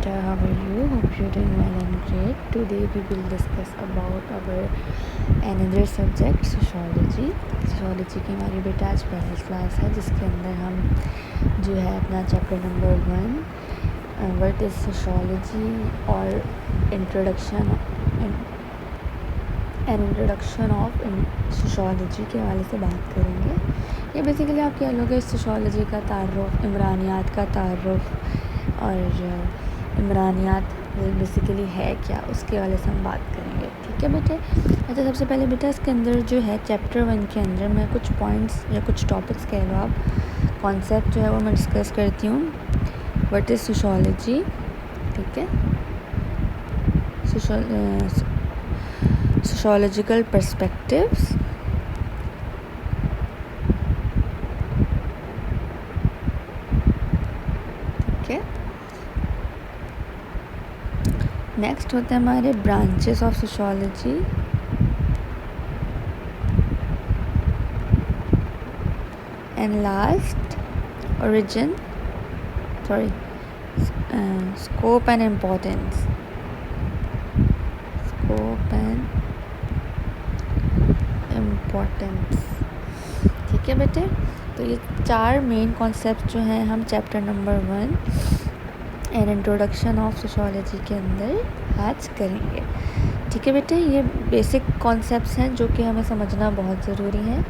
How are you? Hope you're doing well and great. Today we will discuss about our another subject sociology. Sociology की हमारी बेटा आज पहली class है जिसके अंदर हम जो है अपना chapter number 1 what is sociology और इंट्रोडक्शन ऑफ सोशोलॉजी के हवाले से बात करेंगे। ये बेसिकली आप कह लोगे सोशोलॉजी का तारुफ, इमरानियात का तारुफ और इमरानियात बेसिकली है क्या, उसके वाले से हम बात करेंगे। ठीक है बेटे। अच्छा, सबसे पहले बेटा इसके अंदर जो है चैप्टर 1 के अंदर मैं कुछ पॉइंट्स या कुछ टॉपिक्स कह लो आप, कॉन्सेप्ट जो है वो मैं डिस्कस करती हूँ। व्हाट इज़ सोशोलॉजी, ठीक है, सोशोलॉजिकल पर्सपेक्टिव्स, ठीक है। नेक्स्ट होते हैं हमारे branches of sociology, and last scope and importance, ठीक है बेटे। तो ये 4 मेन कॉन्सेप्ट जो हैं हम chapter number 1 and introduction of sociology के अंदर आज करेंगे। ठीक है बेटे, ये बेसिक कॉन्सेप्ट्स हैं जो कि हमें समझना बहुत ज़रूरी है।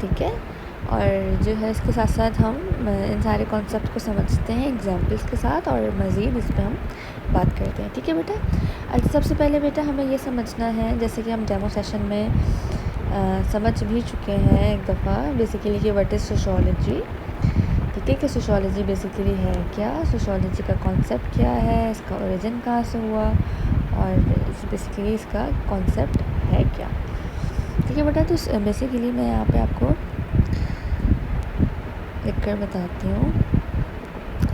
ठीक है, और जो है इसके साथ साथ हम इन सारे कॉन्सेप्ट को समझते हैं एग्जाम्पल्स के साथ और मज़ीद इस पर हम बात करते हैं। ठीक है बेटा। अच्छा, सबसे पहले बेटा हमें ये समझना है, जैसे कि हम डेमो सेशन में समझ भी चुके हैं एक दफ़ा बेसिकली कि व्हाट इज़ सोशोलॉजी। ठीक है, कि सोशोलॉजी बेसिकली है क्या, सोशोलॉजी का कॉन्सेप्ट क्या है, इसका ओरिजिन कहाँ से हुआ और बेसिकली इसका कॉन्सेप्ट है क्या। ठीक है बेटा। तो बेसिकली मैं यहाँ पे आपको लिख कर बताती हूँ।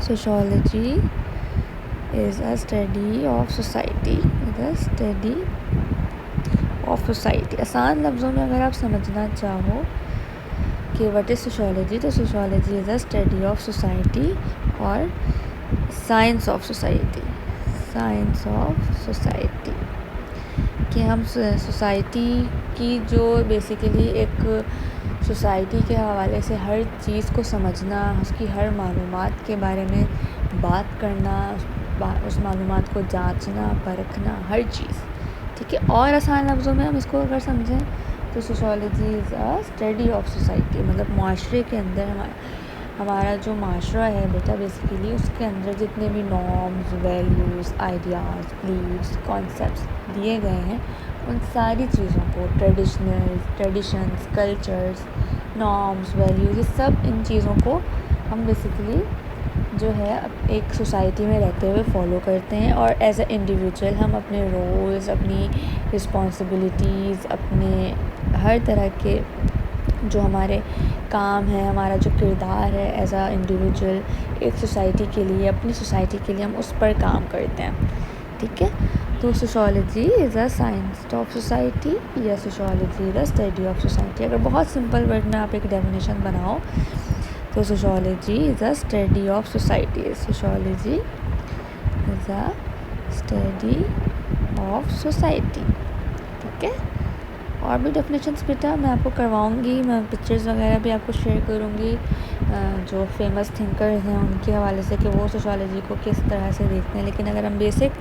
Sociology is a study of society, आसान लफ्ज़ों में अगर आप समझना चाहो कि व्हाट इज़ सोशोलॉजी, तो sociology is a study of society और साइंस ऑफ सोसाइटी कि हम सोसाइटी की जो बेसिकली एक सोसाइटी के हवाले से हर चीज़ को समझना, उसकी हर मालूमात के बारे में बात करना, उस मालूमात को जांचना, परखना, हर चीज़। ठीक है, और आसान लफ्ज़ों में हम इसको अगर समझें तो sociology is a study of society, मतलब माशरे के अंदर हमारा जो माशरा है बेटा बेसिकली उसके अंदर जितने भी norms, values, ideas, beliefs, concepts दिए गए हैं उन सारी चीज़ों को, ट्रेडिशंस, कल्चर्स, नॉर्म्स, वैल्यूज़, ये सब इन चीज़ों को हम बेसिकली जो है एक सोसाइटी में रहते हुए फॉलो करते हैं और एज अ इंडिविजुअल हम अपने रोल्स, अपनी रिस्पॉन्सिबिलिटीज़, अपने हर तरह के जो हमारे काम है, हमारा जो किरदार है एज अ इंडिविजुअल एक सोसाइटी के लिए, अपनी सोसाइटी के लिए हम उस पर काम करते हैं। ठीक है, तो sociology is a science of society या sociology is a study of society. अगर बहुत सिंपल वर्ड में आप एक डेफिनेशन बनाओ तो sociology is a study of society, sociology is a study of society. ठीक है, और भी डेफिनेशंस बेटा मैं आपको करवाऊँगी, मैं पिक्चर्स वगैरह भी आपको शेयर करूँगी जो फेमस थिंकर्स हैं उनके हवाले से कि वो सोशोलॉजी को किस तरह से देखते हैं। लेकिन अगर हम बेसिक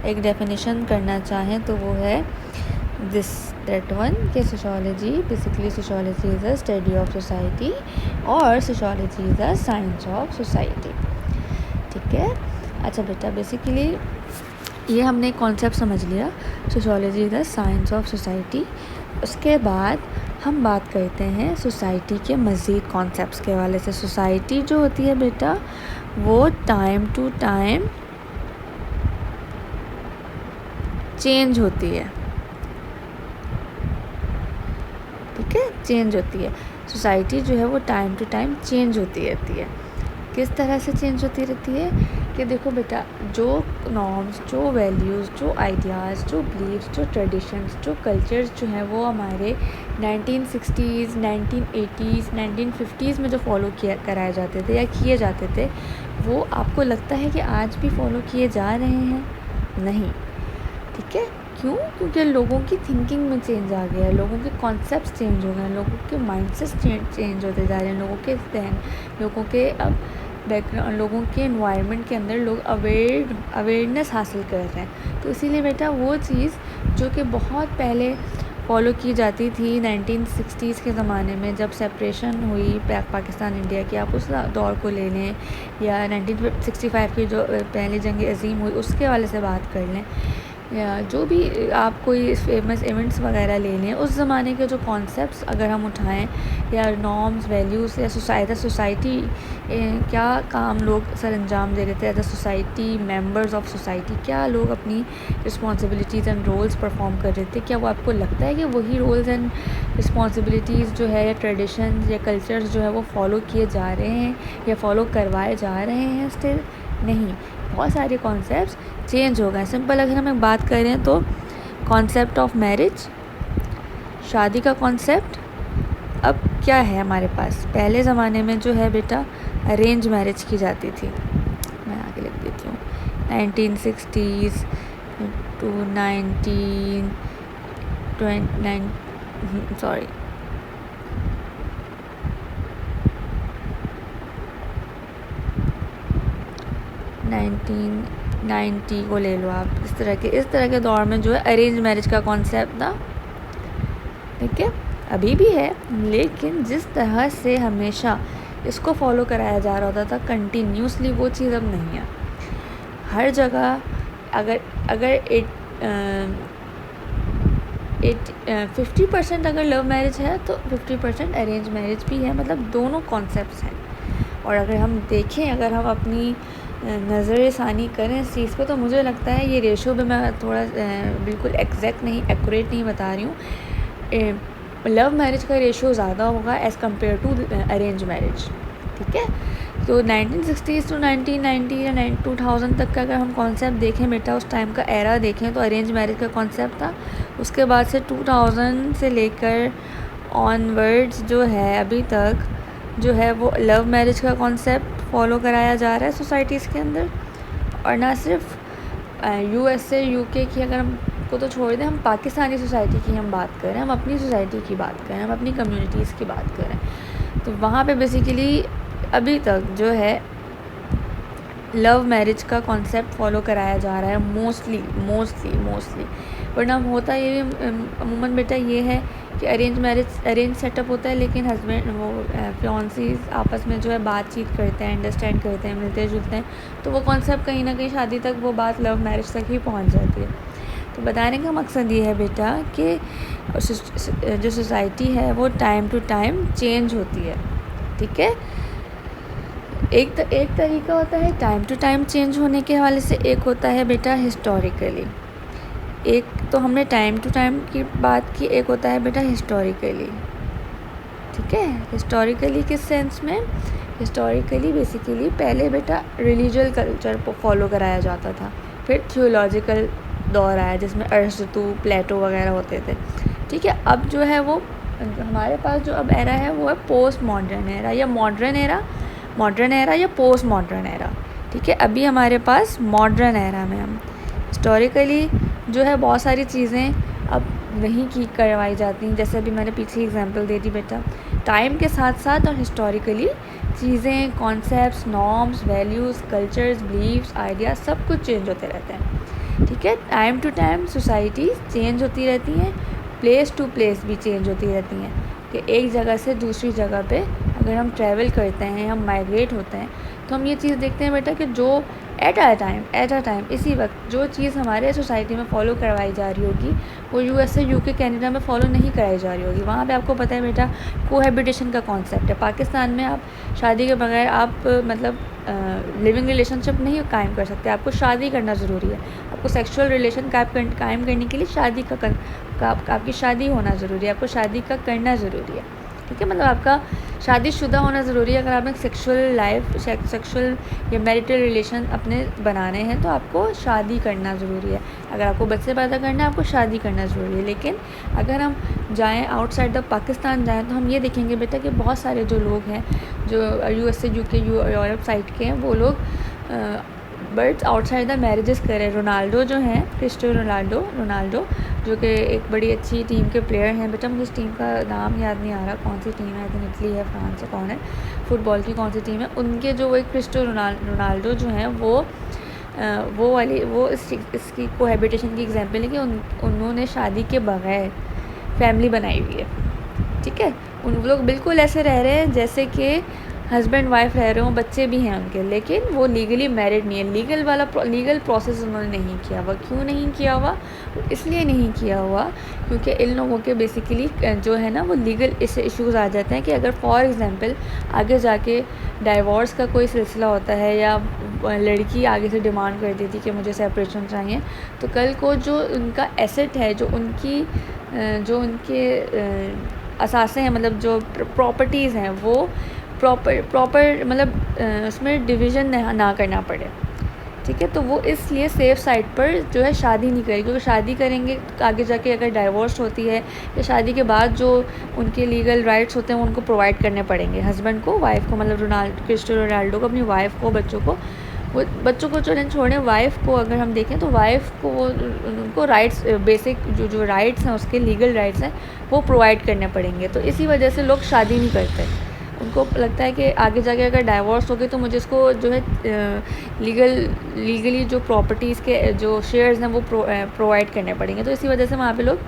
एक डेफिनेशन करना चाहें तो वो है दैट वन कि sociology basically sociology is a study of society और sociology is a science of society. ठीक है। अच्छा बेटा, बेसिकली ये हमने कॉन्सेप्ट समझ लिया, sociology is a science of society. उसके बाद हम बात करते हैं सोसाइटी के मज़ीद कॉन्सेप्ट्स के हवाले से। सोसाइटी जो होती है बेटा वो टाइम टू टाइम चेंज होती है। ठीक है, चेंज होती है सोसाइटी जो है वो टाइम टू टाइम चेंज होती रहती है। किस तरह से चेंज होती रहती है कि देखो बेटा, जो नॉर्म्स, जो वैल्यूज़, जो आइडियाज़, जो बिलीव्स, जो ट्रेडिशंस, जो कल्चर्स जो हैं वो हमारे 1960s, 1980s, 1950s में जो फॉलो कराए जाते थे या किए जाते थे, वो आपको लगता है कि आज भी फॉलो किए जा रहे हैं? नहीं। ठीक है, क्यों? क्योंकि लोगों की थिंकिंग में चेंज आ गया है, लोगों के कॉन्सेप्ट्स चेंज हो गए हैं, लोगों के माइंडसेट चेंज होते जा रहे हैं, लोगों के जहन, लोगों के बैकग्राउंड, लोगों के एनवायरनमेंट के अंदर लोग अवेयरनेस हासिल कर रहे हैं। तो इसीलिए बेटा वो चीज़ जो कि बहुत पहले फॉलो की जाती थी 1960s के ज़माने में, जब सेपरेशन हुई पाकिस्तान इंडिया की, आप उस दौर को ले लें, या 1965 की जो पहली जंग अज़ीम हुई उसके वाले से बात कर लें, या जो भी आप कोई फेमस इवेंट्स वगैरह ले लें, उस ज़माने के जो कॉन्सेप्ट्स अगर हम उठाएं, या नॉर्म्स, वैल्यूज़, या सोसाइटी क्या काम लोग सर अंजाम दे रहे थे as a society, members of society, क्या लोग अपनी रिस्पॉन्सिबिलिटीज़ एंड रोल्स परफॉर्म कर रहे थे, क्या वो आपको लगता है कि वही रोल्स एंड रिस्पॉन्सिबिलिटीज़ जो है, या ट्रेडिशंस या कल्चर्स जो है वो फॉलो किए जा रहे हैं या फॉलो करवाए जा रहे हैं स्टिल? नहीं, बहुत सारे कॉन्सेप्ट्स चेंज हो गए। सिंपल अगर हम बात करें तो कॉन्सेप्ट ऑफ मैरिज, शादी का कॉन्सेप्ट अब क्या है हमारे पास? पहले ज़माने में जो है बेटा अरेंज मैरिज की जाती थी। मैं आगे लिख देती हूँ, 1960s टू 1990 को ले लो आप। इस तरह के दौर में जो है अरेंज मैरिज का कॉन्सेप्ट था। ठीक है, अभी भी है, लेकिन जिस तरह से हमेशा इसको फॉलो कराया जा रहा होता था कंटिन्यूसली, वो चीज़ अब नहीं है। हर जगह अगर 50% अगर लव मैरिज है तो 50% अरेंज मैरिज भी है, मतलब दोनों कॉन्सेप्ट्स हैं। और अगर हम देखें, अगर हम अपनी नज़र षानी करें इस चीज़ को, तो मुझे लगता है ये रेशो भी मैं थोड़ा बिल्कुल एग्जैक्ट नहीं, एक्यूरेट नहीं बता रही हूँ, लव मैरिज का रेशो ज़्यादा होगा as compare to arrange marriage. ठीक है, तो 1960s टू 1990 या 2000 तक का अगर हम कॉन्सेप्ट देखें बेटा, उस टाइम का एरा देखें, तो अरेंज मैरिज का कॉन्सेप्ट था। उसके बाद से 2000 से लेकर ऑनवर्ड्स जो है अभी तक जो है वो लव मैरिज का कॉन्सेप्ट फॉलो कराया जा रहा है सोसाइटीज़ के अंदर। और ना सिर्फ USA UK की अगर हम को तो छोड़ दें, हम पाकिस्तानी सोसाइटी की हम बात करें, हम अपनी सोसाइटी की बात करें, हम अपनी कम्युनिटीज़ की बात करें, तो वहाँ पे बेसिकली अभी तक जो है लव मैरिज का कॉन्सेप्ट फॉलो कराया जा रहा है मोस्टली। वरना होता ये भी अमूमन बेटा ये है कि अरेंज सेटअप होता है, लेकिन हस्बैंड वो फियांसीज़ आपस में जो है बातचीत करते हैं, अंडरस्टैंड करते हैं, मिलते जुलते हैं, तो वो कॉन्सेप्ट कहीं ना कहीं शादी तक वो बात लव मैरिज तक ही पहुंच जाती है। तो बताने का मकसद ये है बेटा कि जो सोसाइटी है वो टाइम टू टाइम चेंज होती है। ठीक है, एक तरीका होता है टाइम टू टाइम चेंज होने के हवाले से, एक होता है बेटा हिस्टोरिकली। एक तो हमने टाइम टू टाइम की बात की, एक होता है बेटा हिस्टोरिकली। ठीक है, हिस्टोरिकली किस सेंस में? हिस्टोरिकली बेसिकली पहले बेटा रिलीजियल कल्चर को फॉलो कराया जाता था, फिर थियोलॉजिकल दौर आया जिसमें अरस्तू, प्लेटो वगैरह होते थे। ठीक है, अब जो है वो हमारे पास जो अब एरा है वो है पोस्ट मॉडर्न एरा या मॉडर्न एरा या पोस्ट मॉडर्न एरा। ठीक है, अभी हमारे पास मॉडर्न एरा में हम हिस्टोरिकली जो है बहुत सारी चीज़ें अब नहीं की करवाई जाती, जैसे अभी मैंने पीछे एग्जांपल दे दी बेटा। टाइम के साथ साथ और हिस्टोरिकली चीज़ें, concepts, norms, values, cultures, beliefs, ideas सब कुछ चेंज होते रहते हैं। ठीक है, time to time societies change होती रहती हैं, प्लेस टू प्लेस भी चेंज होती रहती हैं, कि एक जगह से दूसरी जगह पे अगर हम ट्रैवल करते हैं, हम माइग्रेट होते हैं, तो हम ये चीज़ देखते हैं बेटा कि जो एट अ टाइम इसी वक्त जो चीज़ हमारे सोसाइटी में फॉलो करवाई जा रही होगी वो USA UK कनाडा में फॉलो नहीं कराई जा रही होगी। वहाँ पे आपको पता है बेटा कोहैबिटेशन का कॉन्सेप्ट है। पाकिस्तान में आप शादी के बगैर आप मतलब लिविंग रिलेशनशिप नहीं कायम कर सकते, आपको शादी करना ज़रूरी है। आपको सेक्सुअल रिलेशन कायम करने के लिए आपकी शादी होना ज़रूरी है, आपको शादी का करना ज़रूरी है। ठीक है, मतलब आपका शादीशुदा होना ज़रूरी है। अगर आपने सेक्सुअल लाइफ, सेक्सुअल या मैरिटल रिलेशन अपने बनाने हैं तो आपको शादी करना ज़रूरी है। अगर आपको बच्चे पैदा करना है, आपको शादी करना ज़रूरी है। लेकिन अगर हम जाएँ आउटसाइड द पाकिस्तान जाएँ तो हम ये देखेंगे बेटा कि बहुत सारे जो लोग हैं जो USA, UK, यूरोप साइड के हैं, वो लोग बट आउटसाइड द मैरिजेस करें। रोनाल्डो जो हैं, क्रिस्टियानो रोनाल्डो जो कि एक बड़ी अच्छी टीम के प्लेयर हैं। बेटा मुझे इस टीम का नाम याद नहीं आ रहा, कौन सी टीम है, आई इटली है, फ्रांस है, कौन है, फुटबॉल की कौन सी टीम है, उनके जो एक क्रिस्टियानो रोनाल्डो जो हैं वो इसकी कोहैबिटेशन की एग्जांपल है कि उन्होंने शादी के बगैर फैमिली बनाई हुई है। ठीक है, उन लोग बिल्कुल ऐसे रह रहे हैं जैसे कि हस्बैंड वाइफ रह रहे हों, बच्चे भी हैं उनके, लेकिन वो लीगली मैरिड नहीं है। लीगल प्रोसेस उन्होंने नहीं किया हुआ। क्यों नहीं किया हुआ? इसलिए नहीं किया हुआ क्योंकि इन लोगों के बेसिकली जो है ना वो लीगल इससे इश्यूज़ आ जाते हैं कि अगर फॉर एग्ज़ाम्पल आगे जाके डाइवोर्स का कोई सिलसिला होता है या लड़की आगे से डिमांड कर देती कि मुझे सेपरेशन चाहिए, तो कल को जो उनका एसेट है, जो उनके असासे हैं, मतलब जो प्रॉपर्टीज़ हैं, वो प्रॉपर मतलब उसमें डिवीज़न ना करना पड़े। ठीक है, तो वो इसलिए सेफ़ साइड पर जो है शादी नहीं करेगी, क्योंकि शादी करेंगे तो आगे जाके अगर डाइवोर्स होती है या शादी के बाद जो उनके लीगल राइट्स होते हैं वो उनको प्रोवाइड करने पड़ेंगे, हस्बैंड को, वाइफ को, मतलब क्रिस्टियानो रोनाल्डो को, अपनी वाइफ को, बच्चों को छोड़ें वाइफ को अगर हम देखें तो वाइफ को उनको राइट्स, बेसिक जो राइट्स हैं, उसके लीगल राइट्स हैं, वो प्रोवाइड करने पड़ेंगे। तो इसी वजह से लोग शादी नहीं करते। उनको लगता है कि आगे जाके अगर डाइवोर्स हो गई तो मुझे इसको जो है लीगली जो प्रॉपर्टीज़ के जो शेयर्स हैं वो प्रोवाइड करने पड़ेंगे। तो इसी वजह से वहाँ पे लोग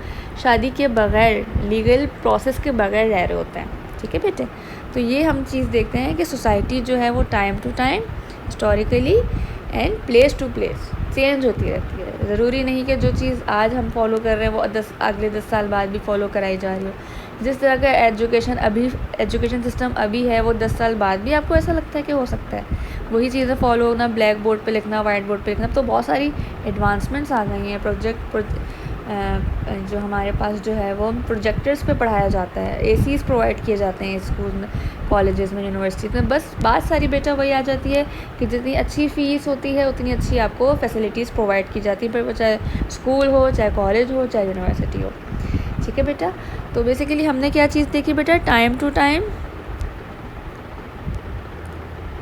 शादी के बगैर, लीगल प्रोसेस के बगैर रह रहे होते हैं। ठीक है बेटे, तो ये हम चीज़ देखते हैं कि सोसाइटी जो है वो time to time, historically and place to place change होती रहती है। ज़रूरी नहीं कि जो चीज़ आज हम फॉलो कर रहे हैं वो अगले 10 साल बाद भी फॉलो कराई जा रही हो। जिस तरह का एजुकेशन सिस्टम अभी है वो 10 साल बाद भी आपको ऐसा लगता है कि हो सकता है वही चीज़ें फॉलो होना, ब्लैक बोर्ड पे लिखना, वाइट बोर्ड पे लिखना। तो बहुत सारी एडवांसमेंट्स आ गई हैं। जो हमारे पास जो है वो प्रोजेक्टर्स पे पढ़ाया जाता है, एसीज प्रोवाइड किए जाते हैं स्कूल में, कॉलेजेस में, यूनिवर्सिटी में। बस बात सारी बेटा वही आ जाती है कि जितनी अच्छी फ़ीस होती है उतनी अच्छी आपको फैसिलिटीज़ प्रोवाइड की जाती है, पर चाहे स्कूल हो, चाहे कॉलेज हो, चाहे यूनिवर्सिटी हो। ठीक है बेटा, तो बेसिकली हमने क्या चीज़ देखी बेटा, time to time,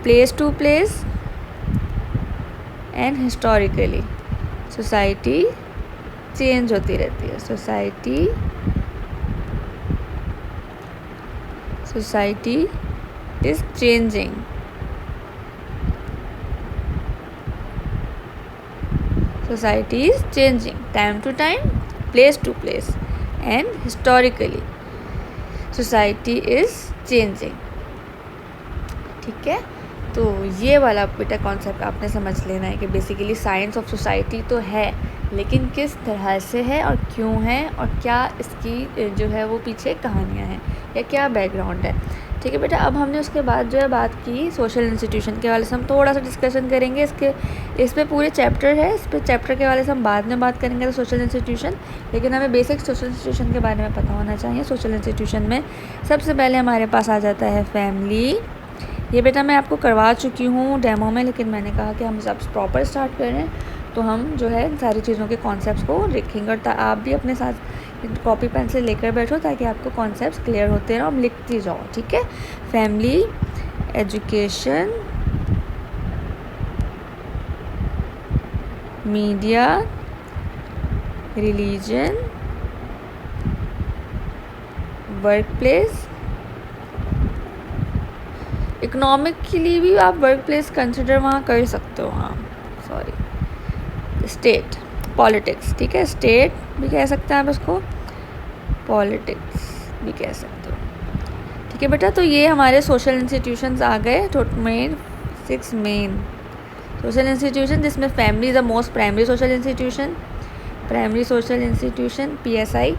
place to place and historically society change होती रहती है। Society is changing. Society is changing time to time, place to place and historically society is changing. ठीक है, तो ये वाला बेटा कॉन्सेप्ट आपने समझ लेना है कि बेसिकली साइंस ऑफ सोसाइटी तो है, लेकिन किस तरह से है और क्यों है और क्या इसकी जो है वो पीछे कहानियाँ हैं या क्या बैकग्राउंड है। ठीक है बेटा, अब हमने उसके बाद जो है बात की सोशल इंस्टीट्यूशन के वाले से हम थोड़ा सा डिस्कशन करेंगे। इस पे पूरे चैप्टर है, इस पे चैप्टर के वाले से हम बाद में बात करेंगे तो सोशल इंस्टीट्यूशन, लेकिन हमें बेसिक सोशल इंस्टीट्यूशन के बारे में पता होना चाहिए। सोशल इंस्टीट्यूशन में सबसे पहले हमारे पास आ जाता है फैमिली। ये बेटा मैं आपको करवा चुकी हूँ डेमो में, लेकिन मैंने कहा कि हम जब प्रॉपर स्टार्ट कर रहे हैं तो हम जो है सारी चीज़ों के कॉन्सेप्ट्स को लिखेंगे, और आप भी अपने साथ कॉपी पेंसिल लेकर बैठो ताकि आपको कॉन्सेप्ट्स क्लियर होते रहें और लिखती जाओ। ठीक है, family, education, media, religion, work place. Economic के लिए भी आप वर्क प्लेस कंसिडर वहाँ कर सकते हो। हाँ सॉरी, स्टेट, पॉलिटिक्स। ठीक है, स्टेट भी कह सकते हैं आप इसको, पॉलिटिक्स भी कह सकते हो। ठीक है बेटा, तो ये हमारे सोशल इंस्टीट्यूशंस आ गए, मेन 6 मेन सोशल इंस्टीट्यूशन, जिसमें family is the most primary social institution, PSI,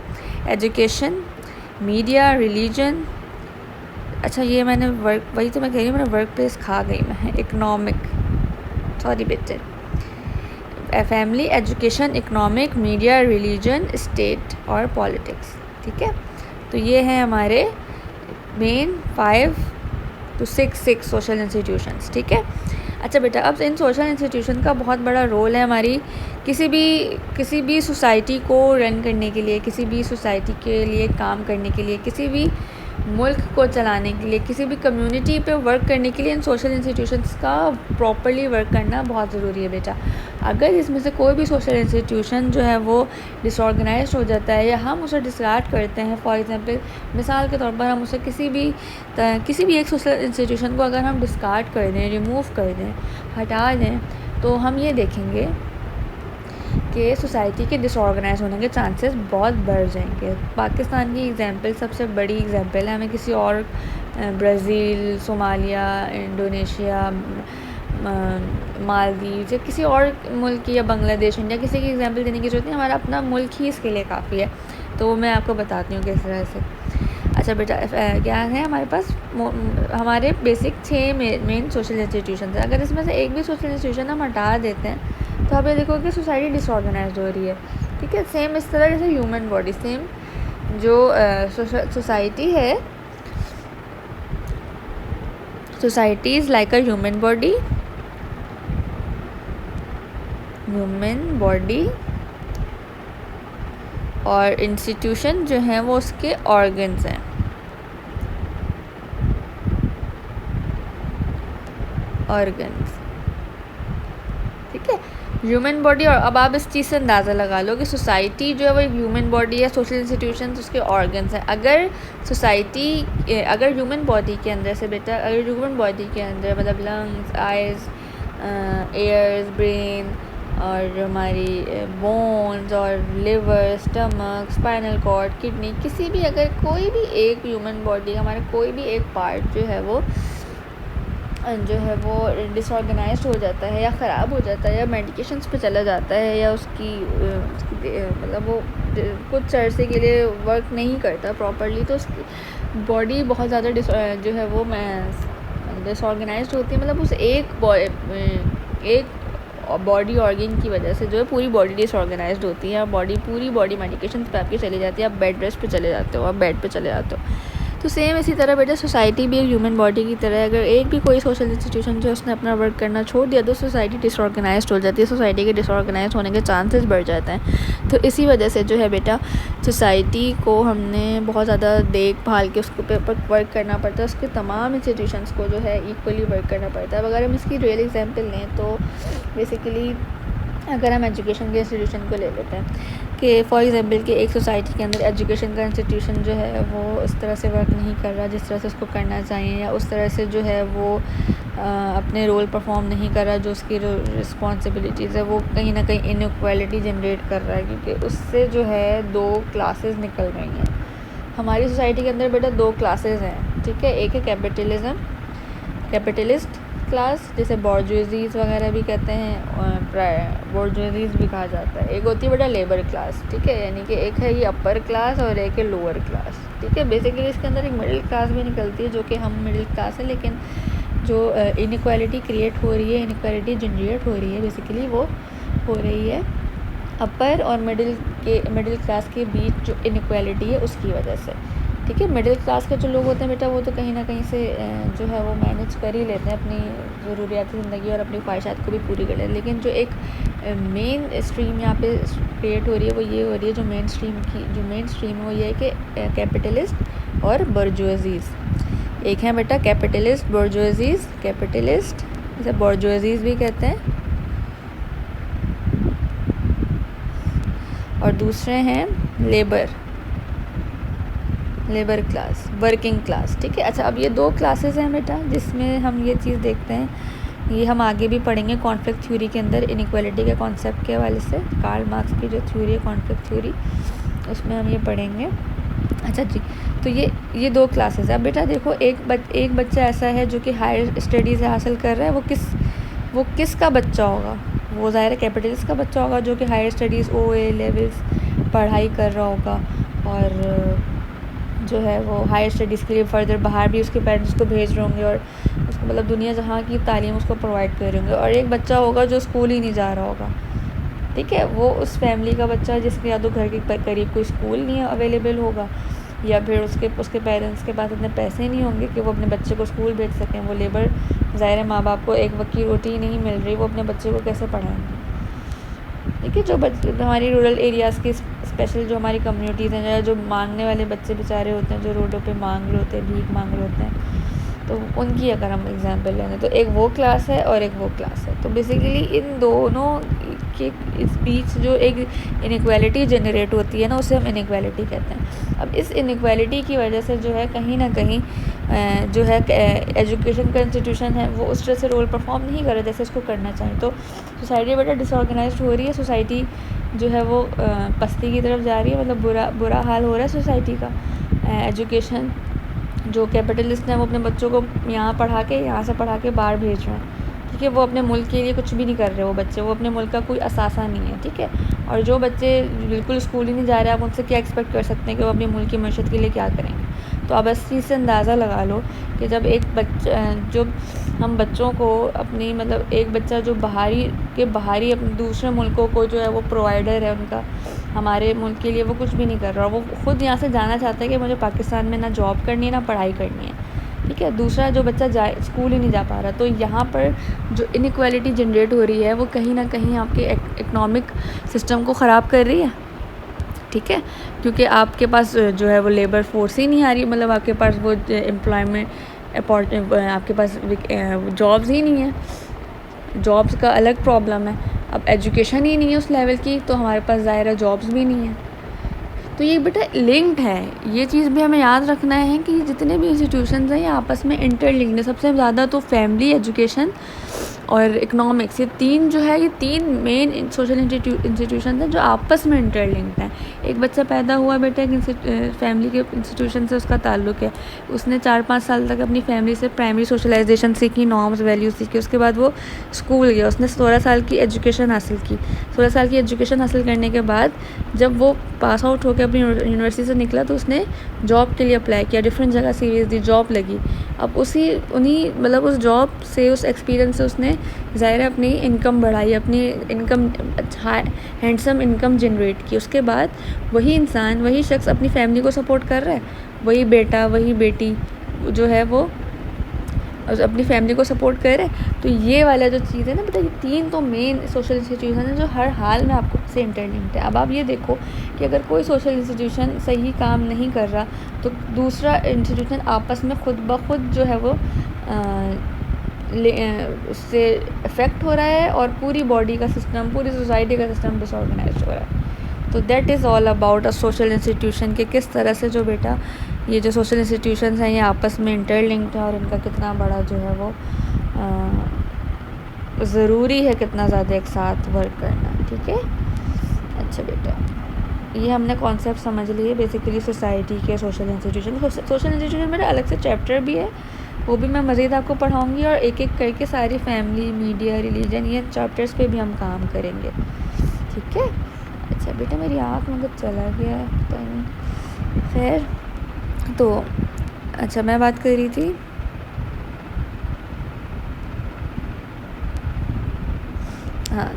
education, media, religion. अच्छा ये मैंने वही तो मैं कह रही हूँ, मैंने वर्क प्लेस खा गई मैं, इकोनॉमिक, सॉरी बेटे, family, education, economic, media, religion, state और पॉलिटिक्स। ठीक है, तो ये हैं हमारे मेन 5 to 6 सोशल इंस्टीट्यूशंस, ठीक है। अच्छा बेटा, अब इन सोशल इंस्टीट्यूशन का बहुत बड़ा रोल है हमारी किसी भी सोसाइटी को रन करने के लिए, किसी भी सोसाइटी के लिए काम करने के लिए, किसी भी मुल्क को चलाने के लिए, किसी भी कम्युनिटी पे वर्क करने के लिए इन सोशल इंस्टीट्यूशंस का प्रॉपर्ली वर्क करना बहुत ज़रूरी है बेटा। अगर इसमें से कोई भी सोशल इंस्टीट्यूशन जो है वो डिसऑर्गेनाइज्ड हो जाता है या हम उसे डिस्कार्ड करते हैं, फॉर एग्जांपल मिसाल के तौर पर हम उसे किसी भी एक सोशल इंस्टीट्यूशन को अगर हम डिस्कार्ड कर दें, रिमूव कर दें, हटा दें, तो हम ये देखेंगे कि सोसाइटी के डिसऑर्गेनाइज होने के चांसेस बहुत बढ़ जाएंगे। पाकिस्तान की एग्जांपल सबसे बड़ी एग्जांपल है, हमें किसी और ब्राज़ील, सोमालिया, इंडोनेशिया, मालदीव या किसी और मुल्क की या बांग्लादेश, इंडिया, किसी की एग्जांपल देने की ज़रूरत नहीं, हमारा अपना मुल्क ही इसके लिए काफ़ी है। तो मैं आपको बताती हूँ किस तरह से। अच्छा बेटा, क्या है हमारे पास हमारे बेसिक 6 मेन सोशल इंस्टीट्यूशन है। अगर इसमें से एक भी सोशल इंस्टीट्यूशन हम हटा देते हैं तो आप ये देखो कि सोसाइटी डिसऑर्गेनाइज्ड हो रही है, ठीक है। सेम इस तरह जैसे ह्यूमन बॉडी, सेम जो सोसाइटी है, society is like a human body और इंस्टीट्यूशन जो हैं वो उसके ऑर्गन्स हैं, ठीक है, ह्यूमन बॉडी। और अब आप इस चीज़ से अंदाज़ा लगा लो कि सोसाइटी जो है वो एक ह्यूमन बॉडी है, सोशल इंस्टीट्यूशन उसके ऑर्गन्स हैं। अगर ह्यूमन बॉडी के अंदर से बेटा, अगर ह्यूमन बॉडी के अंदर मतलब लंग्स, आइज़, एयर्स, ब्रेन और हमारी बोन्स और liver, stomach, spinal cord, kidney, किसी भी अगर कोई भी एक ह्यूमन बॉडी हमारा कोई भी एक पार्ट जो है वो डिसऑर्गेनाइज्ड हो जाता है या ख़राब हो जाता है या मेडिकेशंस पे चला जाता है या उसकी मतलब वो कुछ अरसे के लिए वर्क नहीं करता प्रॉपर्ली, तो उसकी बॉडी बहुत ज़्यादा जो है वो डिसऑर्गेनाइज्ड होती है। मतलब उस एक बॉडी ऑर्गन की वजह से जो है पूरी बॉडी डिसऑर्गेनाइज्ड होती है, पूरी बॉडी मेडिकेशंस पे आपकी चली जाती है, आप बेड रेस्ट पे चले जाते हो, आप बेड पे चले जाते हो। तो सेम इसी तरह बेटा सोसाइटी भी एक ह्यूमन बॉडी की तरह है। अगर एक भी कोई सोशल इंस्टीट्यूशन जो उसने अपना वर्क करना छोड़ दिया तो सोसाइटी डिसऑर्गेनाइज्ड हो जाती है, सोसाइटी के डिसऑर्गेनाइज होने के चांसेस बढ़ जाते हैं। तो इसी वजह से जो है बेटा सोसाइटी को हमने बहुत ज़्यादा देखभाल के उसके ऊपर वर्क करना पड़ता है, उसके तमाम इंस्टीट्यूशंस को जो है इक्वली वर्क करना पड़ता है। अगर हम इसकी रियल एग्जाम्पल लें तो बेसिकली अगर हम एजुकेशन के इंस्टीट्यूशन को ले लेते हैं कि फॉर एग्जांपल कि एक सोसाइटी के अंदर एजुकेशन का इंस्टीट्यूशन जो है वो उस तरह से वर्क नहीं कर रहा जिस तरह से उसको करना चाहिए, या उस तरह से जो है वो अपने रोल परफॉर्म नहीं कर रहा जो उसकी रिस्पॉन्सिबिलिटीज़ है, वो कहीं ना कहीं इनइक्वालिटी जनरेट कर रहा है, क्योंकि उससे जो है 2 क्लासेस निकल रही हैं। हमारी सोसाइटी के अंदर बेटा 2 क्लासेस हैं, ठीक है। एक है कैपिटलिस्ट क्लास, जैसे बॉर्जुइजीज़ वगैरह भी कहते हैं, बॉर्जुइजीज़ भी कहा जाता है। एक होती है बेटा लेबर क्लास, ठीक है, यानी कि एक है ये अपर क्लास और एक है लोअर क्लास, ठीक है। बेसिकली इसके अंदर एक मिडिल क्लास भी निकलती है जो कि हम मिडिल क्लास है, लेकिन जो इनइक्वालिटी क्रिएट हो रही है, इनइक्वालिटी जनरेट हो रही है, बेसिकली वो हो रही है अपर और मिडिल क्लास के बीच जो इनइक्वालिटी है उसकी वजह से, ठीक है। मिडिल क्लास के जो लोग होते हैं बेटा वो तो कहीं ना कहीं से जो है वो मैनेज कर ही लेते हैं अपनी ज़रूरियात ज़िंदगी और अपनी ख्वाहिशात को भी पूरी कर लेते हैं, लेकिन जो एक मेन स्ट्रीम यहाँ पे क्रिएट हो रही है वो ये हो रही है, जो मेन स्ट्रीम है वो ये है कि कैपिटलिस्ट और बर्जुअजीज़। एक है बेटा कैपिटलिस्ट जैसे बर्जुअजीज़ भी कहते हैं, और दूसरे हैं लेबर क्लास, वर्किंग क्लास, ठीक है। अच्छा, अब ये 2 क्लासेस हैं बेटा जिसमें हम ये चीज़ देखते हैं, ये हम आगे भी पढ़ेंगे कॉन्फ्लिक्ट थ्योरी के अंदर इनइक्वालिटी के कॉन्सेप्ट के हवाले से, कार्ल मार्क्स की जो थ्योरी है कॉन्फ्लिक्ट थ्योरी, उसमें हम ये पढ़ेंगे। अच्छा जी, तो ये 2 क्लासेस है। अब बेटा देखो एक बच्चा ऐसा है जो कि हायर स्टडीज़ हासिल कर रहा है, वो किसका बच्चा होगा? वो ज़ाहिर है कैपिटलिस्ट का बच्चा होगा जो कि हायर स्टडीज़ OA लेवल्स पढ़ाई कर रहा होगा, और जो है वो हायर स्टडीज़ के लिए फ़र्दर बाहर भी उसके पेरेंट्स को भेज रहे होंगे और उसको मतलब दुनिया जहाँ की तालीम उसको प्रोवाइड कर रहे होंगे। और एक बच्चा होगा जो स्कूल ही नहीं जा रहा होगा, ठीक है, वो उस फैमिली का बच्चा जिसके या तो घर के करीब कोई स्कूल नहीं अवेलेबल होगा, या फिर उसके पेरेंट्स के पास इतने पैसे नहीं होंगे कि वो अपने बच्चे को स्कूल भेज सकें, वो लेबर, ज़ाहिर है माँ बाप को एक वक्त की रोटी नहीं मिल रही, वो अपने बच्चे को कैसे पढ़ाएंगे। ठीक है, जो हमारी रूरल एरियाज़ की स्पेशल जो हमारी कम्युनिटीज़ हैं, जो मांगने वाले बच्चे बेचारे होते हैं, जो रोडों पे मांग रहे होते हैं, भीख मांग रहे होते हैं, तो उनकी अगर हम एग्जांपल लें तो एक वो क्लास है और एक वो क्लास है। तो बेसिकली इन दोनों के इस बीच जो एक इनइक्वालिटी जनरेट होती है ना, उसे हम इनइक्वालिटी कहते हैं। अब इस इनइक्वालिटी की वजह से जो है कहीं ना कहीं जो है एजुकेशन का इंस्टीट्यूशन है वो उस तरह से रोल परफॉर्म नहीं कर रहा जैसे उसको करना चाहिए। तो सोसाइटी बेटा डिसऑर्गेनाइज्ड हो रही है, सोसाइटी जो है वो पस्ती की तरफ जा रही है, मतलब बुरा हाल हो रहा है सोसाइटी का। एजुकेशन जो कैपिटलिस्ट हैं वो अपने बच्चों को यहाँ पढ़ा के, यहाँ से पढ़ा के बाहर भेज रहे हैं। ठीक है, वो अपने मुल्क के लिए कुछ भी नहीं कर रहे, वो बच्चे, वो अपने मुल्क का कोई असासा नहीं है। ठीक है, और जो बच्चे बिल्कुल स्कूल ही नहीं जा रहे, आप उनसे क्या एक्सपेक्ट कर सकते हैं कि वो अपनी मुल्क की मशक़त के लिए क्या करेंगे। तो आप इस चीज़ से अंदाज़ा लगा लो कि जब एक बच्चा, जो हम बच्चों को अपनी, मतलब एक बच्चा जो बाहरी अपने दूसरे मुल्कों को जो है वो प्रोवाइडर है उनका, हमारे मुल्क के लिए वो कुछ भी नहीं कर रहा, वो ख़ुद यहाँ से जाना चाहता है कि मुझे पाकिस्तान में ना जॉब करनी है ना पढ़ाई करनी है। ठीक है, दूसरा जो बच्चा स्कूल ही नहीं जा पा रहा, तो यहाँ पर जो इनइक्वालिटी जनरेट हो रही है वो कहीं ना कहीं आपके इकनॉमिक सिस्टम को ख़राब कर रही है। ठीक है, क्योंकि आपके पास जो है वो लेबर फोर्स ही नहीं आ रही, मतलब आपके पास वो एम्प्लॉयमेंट, आपके पास जॉब्स ही नहीं है, जॉब्स का अलग प्रॉब्लम है। अब एजुकेशन ही नहीं है उस लेवल की, तो हमारे पास ज़ाहिर है जॉब्स भी नहीं है। तो ये बेटा लिंक्ड है, ये चीज़ भी हमें याद रखना है कि जितने भी इंस्टीट्यूशंस हैं ये आपस में इंटरलिंक्ड है। सबसे ज़्यादा तो फैमिली, एजुकेशन और इकोनॉमिक्स, ये तीन जो है, ये तीन मेन सोशल इंस्टीट्यूशन हैं जो आपस में इंटरलिंक्ड हैं। एक बच्चा पैदा हुआ बेटा एक फैमिली के इंस्टीट्यूशन से उसका ताल्लुक़ है, उसने 4-5 साल तक अपनी फैमिली से प्राइमरी सोशलाइजेशन सीखी, नॉर्म्स वैल्यूज़ सीखी, उसके बाद वो स्कूल गया, उसने 16 साल की एजुकेशन हासिल की। 16 साल की एजुकेशन हासिल करने के बाद जब वो पास आउट होकर अपनी यूनिवर्सिटी से निकला तो उसने जॉब के लिए अप्लाई किया, डिफरेंट जगह सीरीज़ दी, जॉब लगी। अब मतलब उस जॉब से, उस एक्सपीरियंस से उसने ज़ाहिर है अपनी इनकम बढ़ाई, अपनी इनकम हैंडसम इनकम जनरेट की। उसके बाद वही इंसान, वही शख्स अपनी फैमिली को सपोर्ट कर रहा है, वही बेटा, वही बेटी जो है वो अपनी फैमिली को सपोर्ट करे। तो ये वाला जो चीज़ है ना बेटा, ये तीन तो मेन सोशल इंस्टीट्यूशन है जो हर हाल में आपको से इंटरलिंक्ड है। अब आप ये देखो कि अगर कोई सोशल इंस्टीट्यूशन सही काम नहीं कर रहा तो दूसरा इंस्टीट्यूशन आपस में खुद ब खुद जो है वो उससे इफ़ेक्ट हो रहा है और पूरी बॉडी का सिस्टम, पूरी सोसाइटी का सिस्टम डिसऑर्गेनाइज हो रहा है। तो that is all about a social institution के किस तरह से जो बेटा ये जो सोशल इंस्टीट्यूशंस हैं ये आपस में इंटरलिंक्ड है और इनका कितना बड़ा जो है वो ज़रूरी है, कितना ज़्यादा एक साथ वर्क करना। ठीक है, अच्छा बेटा, ये हमने कॉन्सेप्ट समझ लिए बेसिकली सोसाइटी के सोशल इंस्टीट्यूशन। सोशल इंस्टीट्यूशन मेरा अलग से चैप्टर भी है, वो भी मैं मज़ीद आपको पढ़ाऊँगी और एक एक करके सारी फैमिली, मीडिया, रिलीजन, ये चैप्टर्स पे भी हम काम करेंगे। ठीक है, अच्छा बेटा, मेरी आँख में कुछ चला गया है, पता नहीं, खैर। तो अच्छा, मैं बात कर रही थी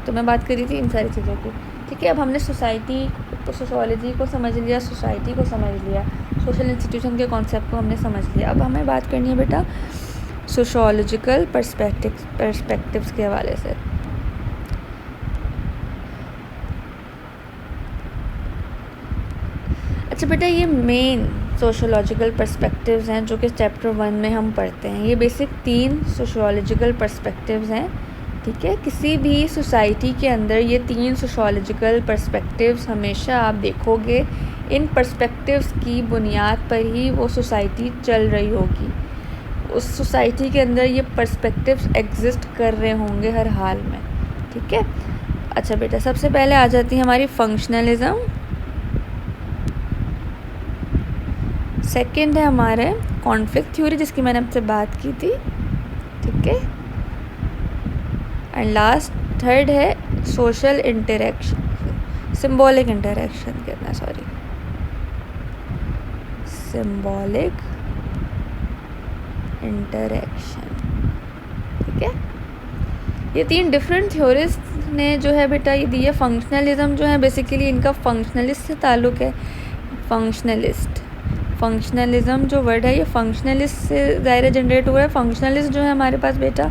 तो मैं बात कर रही थी इन सारी चीज़ों की। ठीक है, अब हमने सोशोलॉजी को समझ लिया, सोसाइटी को समझ लिया, सोशल इंस्टीट्यूशन के कॉन्सेप्ट को हमने समझ लिया। अब हमें बात करनी है बेटा सोशोलॉजिकल पर्सपेक्टिव्स के हवाले से। अच्छा बेटा, ये मेन सोशोलॉजिकल पर्सपेक्टिव्स हैं जो कि चैप्टर 1 में हम पढ़ते हैं। ये बेसिक 3 सोशोलॉजिकल पर्सपेक्टिव्स हैं। ठीक है, किसी भी सोसाइटी के अंदर ये 3 सोशोलॉजिकल पर्सपेक्टिव्स हमेशा आप देखोगे, इन पर्सपेक्टिव्स की बुनियाद पर ही वो सोसाइटी चल रही होगी, उस सोसाइटी के अंदर ये पर्सपेक्टिव्स एग्जिस्ट कर रहे होंगे हर हाल में। ठीक है, अच्छा बेटा, सबसे पहले आ जाती है हमारी फंक्शनलिज्म, सेकंड है हमारे कॉन्फ्लिक्ट थ्योरी जिसकी मैंने आपसे बात की थी। ठीक है, एंड लास्ट थर्ड है सोशल इंटरेक्शन, सिंबॉलिक इंटरेक्शन कहना, सॉरी, सिंबॉलिक इंटरेक्शन। ठीक है, ये 3 डिफरेंट थ्योरिस्ट ने जो है बेटा ये दी है। फंक्शनलिज्म जो है बेसिकली इनका फंक्शनलिस्ट से ताल्लुक़ है, फंक्शनलिस्ट फंक्शनलिज्म जो वर्ड है ये फंक्शनलिस्ट से ज़ाहिर जनरेट हुआ है। फंक्शनलिस्ट जो है हमारे पास बेटा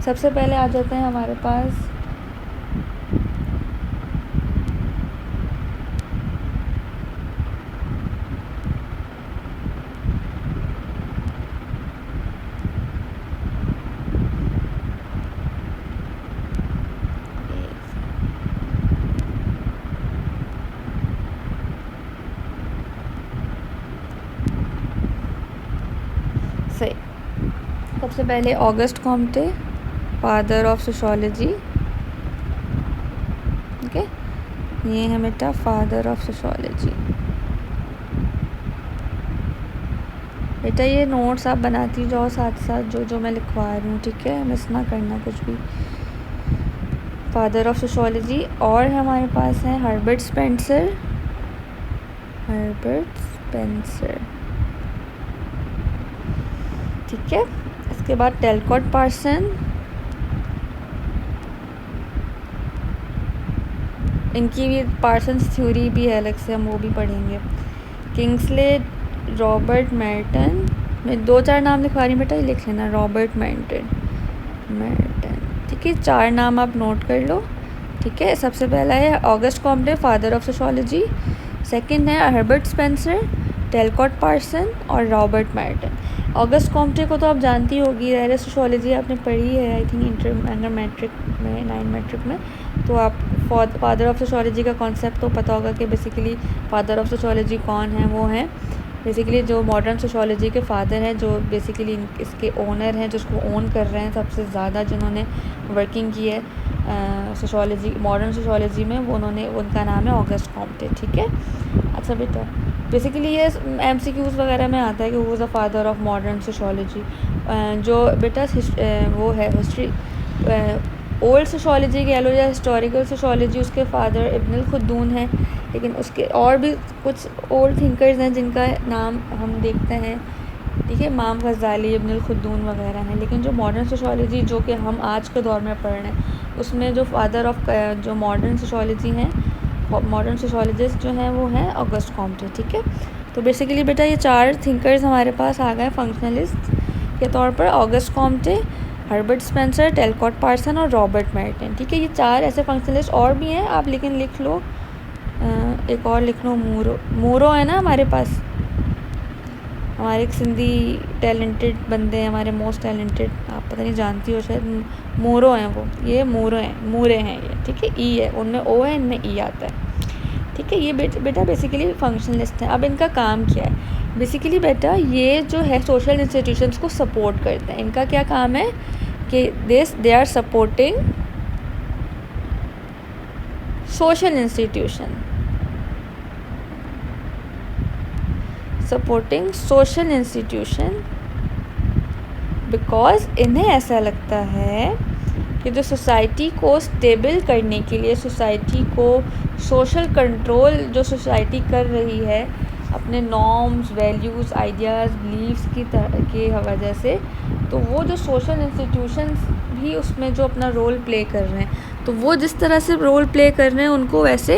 सबसे पहले आ जाते हैं हमारे पास सही। सबसे पहले August Comte, father of sociology. Okay, ये है बेटा फादर ऑफ सोशोलॉजी। बेटा ये नोट्स आप बनाती जाओ साथ साथ जो जो मैं लिखवा रही हूँ, ठीक है, मिस ना करना कुछ भी। Father of sociology. और हमारे पास है हर्बर्ट स्पेंसर, हर्बर्ट स्पेंसर, ठीक है। इसके बाद टेलकॉट पार्सन, इनकी भी पार्सन्स थ्योरी भी है अलग से, हम वो भी पढ़ेंगे। किंग्सले रॉबर्ट मेर्टन, मैं 2-4 नाम लिखवा रही हूँ बेटा, ये लिख लेना, रॉबर्ट मेर्टन, ठीक है। 4 नाम आप नोट कर लो, ठीक है। सबसे पहला है August Comte, father of sociology. Second है हर्बर्ट स्पेंसर, टेलकॉट पार्सन और रॉबर्ट मेर्टन। ऑगस्ट कॉम्टे को तो आप जानती होगी, ज़ाहिर सोशोलॉजी आपने पढ़ी है आई थिंक अंडर मैट्रिक में, 9 मैट्रिक में, तो आप फादर ऑफ सोशोलॉजी का कॉन्सेप्ट तो पता होगा कि बेसिकली फादर ऑफ सोशोलॉजी कौन है। वो हैं बेसिकली जो मॉडर्न सोशोलॉजी के फादर हैं, जो बेसिकली इसके ओनर हैं, जो इसको ओन कर रहे हैं सबसे ज़्यादा, जिन्होंने वर्किंग की है सोशोलॉजी, मॉडर्न सोशोलॉजी में, वो उनका नाम है ऑगस्ट कॉम्टे, ठीक है। अच्छा बेटा, बेसिकली ये MCQs वगैरह में आता है कि who is the father of modern sociology. जो बेटा वो है हिस्ट्री, ओल्ड सोशोलॉजी कह लो या हिस्टोरिकल सोशोलॉजी, उसके फादर इब्न खुल्दून हैं, लेकिन उसके और भी कुछ ओल्ड थिंकर्स हैं जिनका नाम हम देखते हैं, ठीक है, इमाम गज़ाली, इब्न खुल्दून वगैरह हैं। लेकिन जो मॉडर्न सोशोलॉजी जो कि हम आज के दौर में पढ़ रहे हैं, उसमें जो फादर ऑफ जो मॉडर्न सोशोलॉजी हैं, मॉडर्न सोशोलॉजिस्ट जो हैं वो हैं ऑगस्ट कॉम्टे, ठीक है। तो बेसिकली बेटा ये 4 थिंकर्स हमारे पास आ गए फंक्शनलिस्ट के तौर पर, August Comte, Herbert Spencer, Talcott Parson और रॉबर्ट मेर्टन, ठीक है। ये 4 ऐसे फंक्शनलिस्ट और भी हैं, आप लेकिन लिख लो, एक और लिख लो, मूरो है ना हमारे पास, हमारे एक सिंधी टैलेंटेड बंदे हैं, हमारे मोस्ट टैलेंटेड, आप पता नहीं जानती हो शायद, मूरो हैं वो, ये मूरे हैं ये, ठीक है। ई है, उनमें ओ है, इनमें ई आता है, ठीक है। ये बेटा बेसिकली फंक्शनलिस्ट हैं। अब इनका काम क्या है बेसिकली बेटा, ये जो है सोशल इंस्टीट्यूशंस को सपोर्ट करते हैं। इनका क्या काम है कि they are supporting social institution, supporting social institution, because इन्हें ऐसा लगता है कि जो सोसाइटी को स्टेबल करने के लिए, सोसाइटी को सोशल कंट्रोल जो सोसाइटी कर रही है अपने नॉर्म्स, वैल्यूज़, आइडियाज़, बिलीव्स की वजह से, तो वो जो सोशल इंस्टीट्यूशंस भी उसमें जो अपना रोल प्ले कर रहे हैं, तो वो जिस तरह से रोल प्ले कर रहे हैं उनको वैसे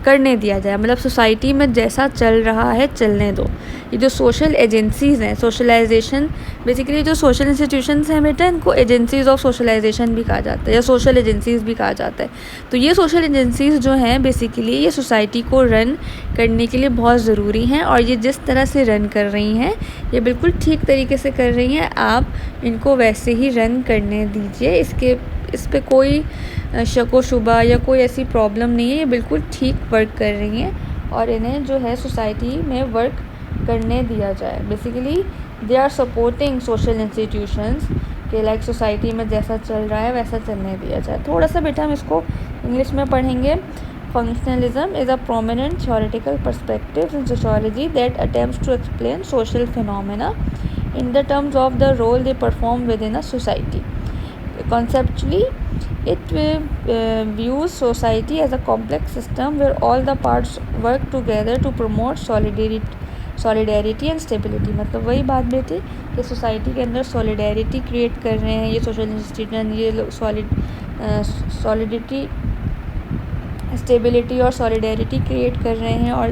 करने दिया जाए। मतलब सोसाइटी में जैसा चल रहा है चलने दो। ये जो सोशल एजेंसीज़ हैं, सोशलाइजेशन, बेसिकली जो सोशल इंस्टीट्यूशंस हैं बेटा, इनको एजेंसीज़ ऑफ सोशलाइजेशन भी कहा जाता है या सोशल एजेंसीज़ भी कहा जाता है। तो ये सोशल एजेंसीज़ जो हैं बेसिकली ये सोसाइटी को रन करने के लिए बहुत ज़रूरी हैं, और ये जिस तरह से रन कर रही हैं ये बिल्कुल ठीक तरीके से कर रही हैं। आप इनको वैसे ही रन करने दीजिए, इस पे कोई शक व शुबा या कोई ऐसी प्रॉब्लम नहीं है। ये बिल्कुल ठीक वर्क कर रही हैं और इन्हें जो है सोसाइटी में वर्क करने दिया जाए। Basically they are supporting social institutions के लाइक सोसाइटी में जैसा चल रहा है वैसा चलने दिया जाए। थोड़ा सा बेटा हम इसको इंग्लिश में पढ़ेंगे। Functionalism is a prominent theoretical perspective in sociology that attempts to explain social phenomena in the terms of the role they perform within a society. Conceptually, it views society as a complex system where all the parts work together to promote solidarity and stability. मतलब वही बात बेटे कि society के अंदर solidarity create कर रहे हैं ये सोशल इंस्टीट्यूशन, ये सॉलिडिटी, स्टेबिलिटी और सॉलिडेरिटी क्रिएट कर रहे हैं, और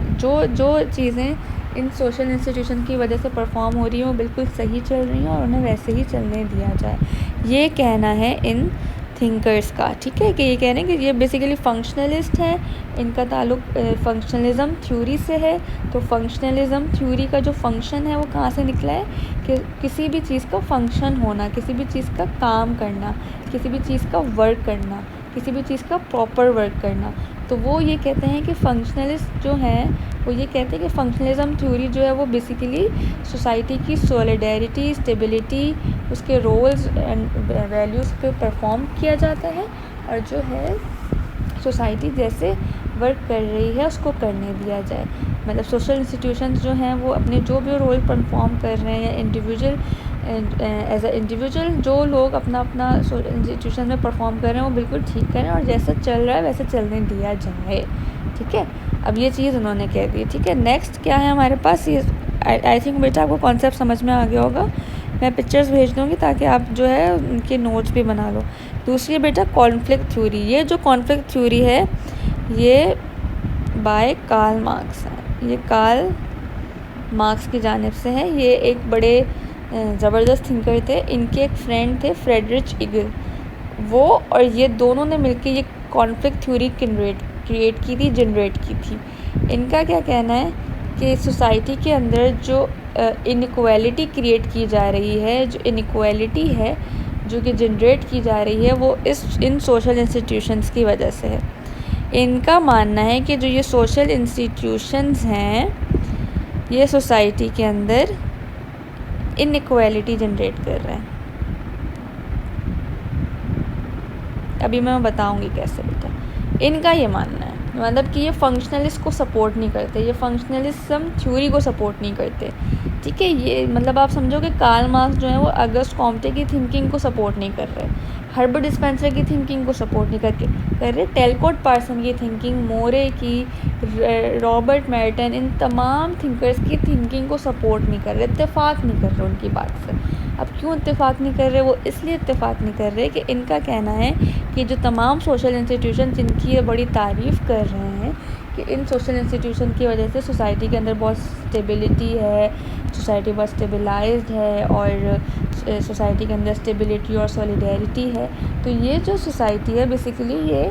जो चीज़ें इन सोशल इंस्टीट्यूशन की वजह से परफॉर्म हो रही हैं वो बिल्कुल सही चल रही हैं और उन्हें वैसे ही चलने दिया जाए। ये कहना है इन थिंकर्स का, ठीक है, कि ये कह रहे हैं कि ये बेसिकली फंक्शनलिस्ट है, इनका ताल्लुक फंक्शनलिज्म थ्योरी से है। तो फंक्शनलिज्म थ्योरी का जो फंक्शन है वो कहाँ से निकला है कि किसी भी चीज़ का फंक्शन होना, किसी भी चीज़ का काम करना, किसी भी चीज़ का वर्क करना, किसी भी चीज़ का प्रॉपर वर्क करना। तो वो ये कहते हैं कि फंक्शनलिस्ट जो हैं वो ये कहते हैं कि फंक्शनलिज्म थ्योरी जो है वो बेसिकली सोसाइटी की सॉलिडेरिटी, स्टेबिलिटी, उसके रोल्स एंड वैल्यूज़ पे परफॉर्म किया जाता है और जो है सोसाइटी जैसे वर्क कर रही है उसको करने दिया जाए। मतलब सोशल इंस्टीट्यूशंस जो हैं वो अपने जो भी रोल परफॉर्म कर रहे हैं इंडिविजुअल एज अ इंडिविजुअल, जो लोग अपना अपना इंस्टीट्यूशन में परफॉर्म कर रहे हैं वो बिल्कुल ठीक करें और जैसा चल रहा है वैसे चलने दिया जाए, ठीक है। अब ये चीज़ उन्होंने कह दी, ठीक है। नेक्स्ट क्या है हमारे पास, ये आई थिंक बेटा आपको कॉन्सेप्ट समझ में आ गया होगा। मैं पिक्चर्स भेज दूँगी ताकि आप जो है उनके नोट्स भी बना लो। दूसरी बेटा कॉन्फ्लिक्ट थ्योरी। ये जो कॉन्फ्लिक्ट थ्योरी है ये बाय कार्ल मार्क्स है, ये कार्ल मार्क्स की जानिब से है। ये एक बड़े ज़बरदस्त थिंकर थे। इनके एक फ्रेंड थे फ्रेडरिच ईगल, वो और ये दोनों ने मिलकर ये कॉन्फ्लिक्ट थ्योरी क्रिएट की थी, जनरेट की थी। इनका क्या कहना है कि सोसाइटी के अंदर जो इनइक्वालिटी क्रिएट की जा रही है, जो इनइक्वालिटी है जो कि जनरेट की जा रही है वो इन सोशल इंस्टीट्यूशंस की वजह से है। इनका मानना है कि जो ये सोशल इंस्टीट्यूशंस हैं ये सोसाइटी के अंदर इनइक्वालिटी जनरेट कर रहे हैं। अभी मैं बताऊंगी कैसे बेटा। इनका ये मानना है, मतलब कि ये फंक्शनलिस्ट को सपोर्ट नहीं करते, ये फंक्शनलिज्म थ्योरी को सपोर्ट नहीं करते, ठीक है। ये मतलब आप समझो कि कार्ल मार्क्स जो है वो अगस्ट कॉम्टे की थिंकिंग को सपोर्ट नहीं कर रहे, हर्बर्ट स्पेंसर की थिंकिंग को सपोर्ट नहीं कर रहे, टेलकोट पार्सन की थिंकिंग, मोरे की, रॉबर्ट मेर्टन, इन तमाम थिंकर्स की थिंकिंग को सपोर्ट नहीं कर रहे, इत्तेफाक नहीं कर रहे उनकी बात से। अब क्यों इत्तेफाक नहीं कर रहे, वो इसलिए इत्तेफाक नहीं कर रहे कि इनका कहना है कि जो तमाम सोशल इंस्टीट्यूशन जिनकी ये बड़ी तारीफ़ कर रहे हैं कि इन सोशल इंस्टीट्यूशन की वजह से सोसाइटी के अंदर बहुत स्टेबिलिटी है, सोसाइटी बहुत स्टेबलाइज्ड है और सोसाइटी के अंदर स्टेबिलिटी और सॉलिडेरिटी है। तो ये जो सोसाइटी है बेसिकली ये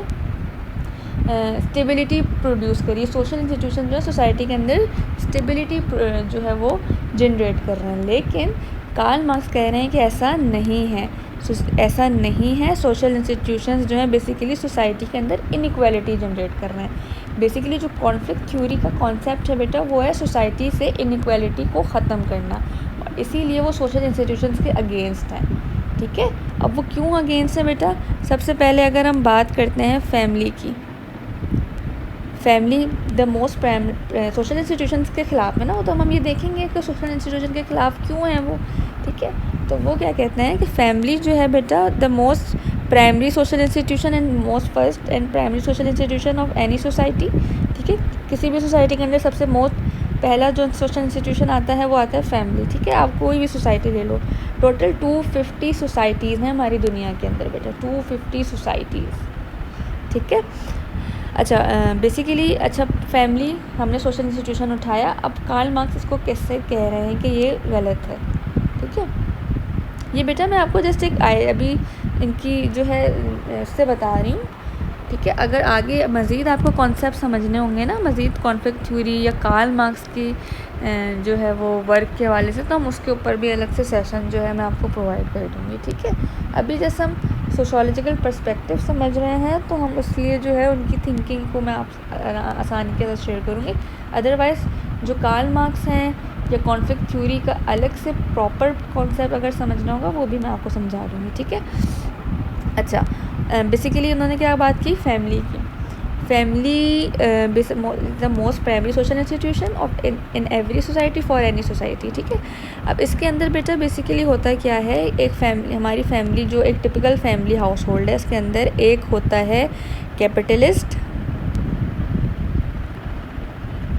स्टेबिलिटी प्रोड्यूस करी, सोशल इंस्टीट्यूशन जो है सोसाइटी के अंदर स्टेबिलिटी जो है वो जनरेट कर रहे हैं। लेकिन कार्ल मार्क्स कह रहे हैं कि ऐसा नहीं है, ऐसा नहीं है। सोशल इंस्टीट्यूशंस जो हैं बेसिकली सोसाइटी के अंदर इनइक्वालिटी जनरेट कर रहे हैं। बेसिकली जो कॉन्फ्लिक्ट थ्योरी का कॉन्सेप्ट है बेटा वो है सोसाइटी से इनइक्वालिटी को ख़त्म करना, और इसीलिए वो सोशल इंस्टीट्यूशंस के अगेंस्ट हैं, ठीक है। अब वो क्यों अगेंस्ट है बेटा, सबसे पहले अगर हम बात करते हैं फैमिली की, family the most social institutions के ख़िलाफ़ है ना, तो हम ये देखेंगे कि सोशल इंस्टीट्यूशन के ख़िलाफ़ क्यों हैं वो, ठीक है। तो वो क्या कहते हैं कि फैमिली जो है बेटा the most primary social institution and most first and primary social institution of any society, ठीक है। किसी भी सोसाइटी के अंदर सबसे मोस्ट पहला जो सोशल इंस्टीट्यूशन आता है वो आता है फैमिली, ठीक है। आप कोई भी सोसाइटी ले लो, टोटल 250 सोसाइटीज़ हैं हमारी दुनिया के अंदर बेटा, 250 सोसाइटीज़, ठीक है। अच्छा बेसिकली अच्छा फैमिली हमने सोशल इंस्टीट्यूशन उठाया, अब कार्ल मार्क्स इसको कैसे कह रहे हैं कि ये गलत है, ठीक है। ये बेटा मैं आपको जस्ट एक अभी इनकी जो है उससे बता रही हूँ, ठीक है। अगर आगे मज़ीद आपको कॉन्सेप्ट समझने होंगे ना, मज़ीद कॉन्फ्लिक्ट थ्योरी या कार्ल मार्क्स की जो है वो वर्क के हवाले से, तो हम उसके ऊपर भी अलग से सेशन जो है मैं आपको प्रोवाइड कर दूँगी, ठीक है। अभी जैसे हम सोशोलॉजिकल पर्सपेक्टिव समझ रहे हैं तो हम इसलिए जो है उनकी थिंकिंग को मैं आप आसानी के साथ शेयर करूँगी। अदरवाइज़ जो कार्ल मार्क्स हैं या कॉन्फ्लिक्ट थ्योरी का अलग से प्रॉपर कॉन्सेप्ट अगर समझना होगा वो भी मैं आपको समझा दूँगी, ठीक है। अच्छा बेसिकली उन्होंने क्या बात की, फैमिली की। Family the most primary social institution of in every society for any society, ठीक है। अब इसके अंदर बेटा बेसिकली होता क्या है, एक फैमिली, हमारी फैमिली जो एक टिपिकल फैमिली हाउस होल्ड है, इसके अंदर एक होता है कैपिटलिस्ट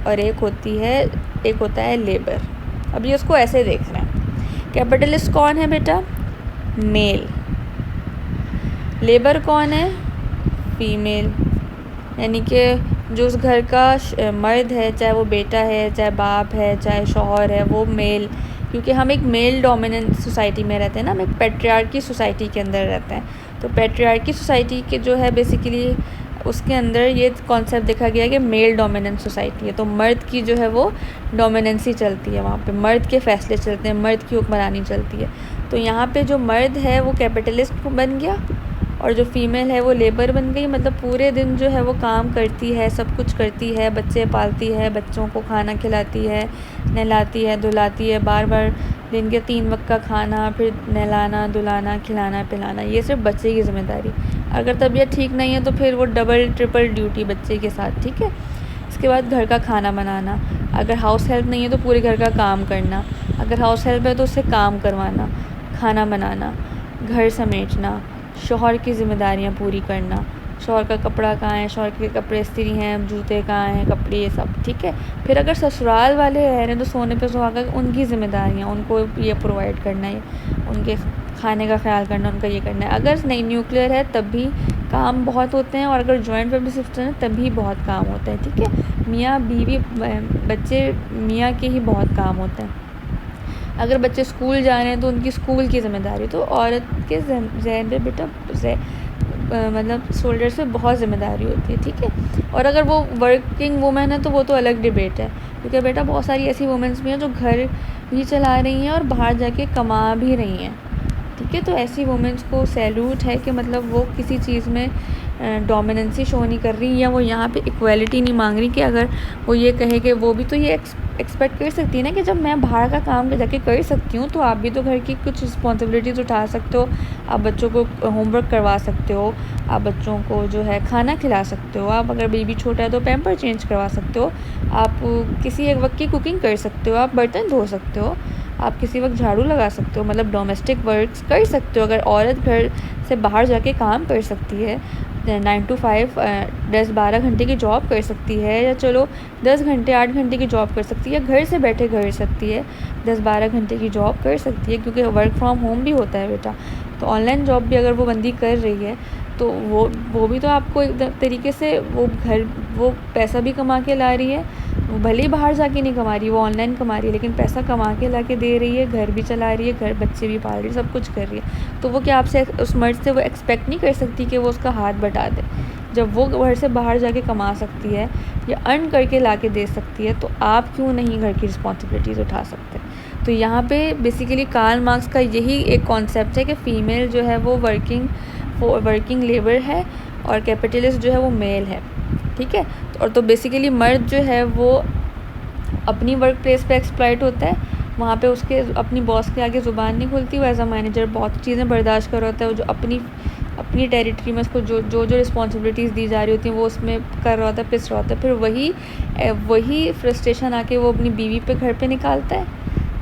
और एक होता है लेबर। अब ये उसको ऐसे देखना है, कैपिटलिस्ट कौन है बेटा, मेल, लेबर कौन है, फीमेल, यानी कि जो उस घर का मर्द है, चाहे वो बेटा है, चाहे बाप है, चाहे शौहर है, वो मेल, क्योंकि हम एक मेल डोमिनेंट सोसाइटी में रहते हैं ना, हम एक पैट्रियार्की सोसाइटी के अंदर रहते हैं। तो पैट्रियार्की सोसाइटी के जो है बेसिकली उसके अंदर ये कॉन्सेप्ट देखा गया कि मेल डोमिनेंट सोसाइटी है, तो मर्द की जो है वो डोमिनेंसी चलती है वहाँ पे, मर्द के फैसले चलते हैं, मर्द की हुक्मरानी चलती है। तो यहाँ पे जो मर्द है वो कैपिटलिस्ट बन गया और जो फीमेल है वो लेबर बन गई। मतलब पूरे दिन जो है वो काम करती है, सब कुछ करती है, बच्चे पालती है, बच्चों को खाना खिलाती है, नहलाती है, धुलाती है, बार बार दिन के 3 वक्त का खाना, फिर नहलाना, धुलाना, खिलाना, पिलाना, ये सिर्फ बच्चे की ज़िम्मेदारी। अगर तबीयत ठीक नहीं है तो फिर वो डबल ट्रिपल ड्यूटी बच्चे के साथ, ठीक है। इसके बाद घर का खाना बनाना, अगर हाउस हेल्प नहीं है तो पूरे घर का काम करना, अगर हाउस हेल्प है तो उससे काम करवाना, खाना बनाना, घर समेटना, शौहर की ज़िम्मेदारियाँ पूरी करना, शौहर का कपड़ा कहाँ है, शौहर के कपड़े इस्त्री हैं, जूते कहाँ हैं, कपड़े, ये सब, ठीक है। फिर अगर ससुराल वाले रह रहे हैं तो सोने पे सुहागा, उनकी ज़िम्मेदारियाँ, उनको ये प्रोवाइड करना है, उनके खाने का ख्याल करना, उनका ये करना है। अगर नहीं न्यूक्लियर है तब भी काम बहुत होते हैं, और अगर जॉइंट फैमिली सिस्टम है तब भी बहुत काम होता है, ठीक है। मियाँ बीवी बच्चे मियाँ के ही बहुत काम होते हैं। अगर बच्चे स्कूल जा रहे हैं तो उनकी स्कूल की ज़िम्मेदारी, तो औरत के ज़हन पे बेटा मतलब शोल्डर से बहुत ज़िम्मेदारी होती है, ठीक है। और अगर वो वर्किंग वूमेन है तो वो तो अलग डिबेट है, क्योंकि बेटा बहुत सारी ऐसी वुमेन्स भी हैं जो घर भी चला रही हैं और बाहर जाके कमा भी रही हैं, ठीक है। तो ऐसी वुमेन्स को सैल्यूट है कि मतलब वो किसी चीज़ में डोमिनेंसी शो नहीं कर रही, या वो यहाँ पे इक्वालिटी नहीं मांग रही कि अगर वो ये कहे कि वो भी तो ये एक्सपेक्ट कर सकती है ना कि जब मैं बाहर का काम जाके कर सकती हूँ तो आप भी तो घर की कुछ रिस्पॉन्सिबिलिटीज़ उठा सकते हो, आप बच्चों को होमवर्क करवा सकते हो, आप बच्चों को जो है खाना खिला सकते हो, आप अगर बेबी छोटा है तो पैम्पर चेंज करवा सकते हो, आप किसी एक वक्त की कुकिंग कर सकते हो, आप बर्तन धो सकते हो, आप किसी वक्त झाड़ू लगा सकते हो, मतलब डोमेस्टिक वर्क्स कर सकते हो। अगर औरत घर से बाहर जाके काम कर सकती है, 9 to 5 10-12 घंटे की जॉब कर सकती है, या चलो 10 घंटे 8 घंटे की जॉब कर सकती है, घर से बैठे कर सकती है, 10-12 घंटे की जॉब कर सकती है, क्योंकि वर्क फ्रॉम होम भी होता है बेटा। तो ऑनलाइन जॉब भी अगर वो बंदी कर रही है तो वो भी तो आपको एक तरीके से वो पैसा भी कमा के ला रही है, वो भले ही बाहर जाके नहीं कमा रही, वो ऑनलाइन कमा रही है, लेकिन पैसा कमा के ला के दे रही है, घर भी चला रही है, घर बच्चे भी पाल रही है, सब कुछ कर रही है। तो वो क्या आपसे उस मर्द से वो एक्सपेक्ट नहीं कर सकती कि वो उसका हाथ बटा दे। जब वो घर से बाहर जाके कमा सकती है या अर्न करके ला के दे सकती है, तो आप क्यों नहीं घर की रिस्पॉन्सिबिलिटीज़ उठा सकते। तो यहाँ पे बेसिकली कार्ल मार्क्स का यही एक कॉन्सेप्ट है कि फ़ीमेल जो है वो वर्किंग लेबर है और कैपिटलिस्ट जो है वो मेल है, ठीक है। और तो बेसिकली मर्द जो है वो अपनी वर्क प्लेस पे एक्सप्लॉइट होता है, वहाँ पे उसके अपनी बॉस के आगे ज़ुबान नहीं खुलती, वो एज अ मैनेजर बहुत चीज़ें बर्दाश्त कर रहा होता है, वो जो अपनी टेरिटरी में उसको जो रिस्पॉन्सिबिलिटीज़ दी जा रही होती हैं वो उसमें कर रहा होता है, पिस रहा होता है, फिर वही फ्रस्ट्रेशन आके वो अपनी बीवी पे घर पे निकालता है,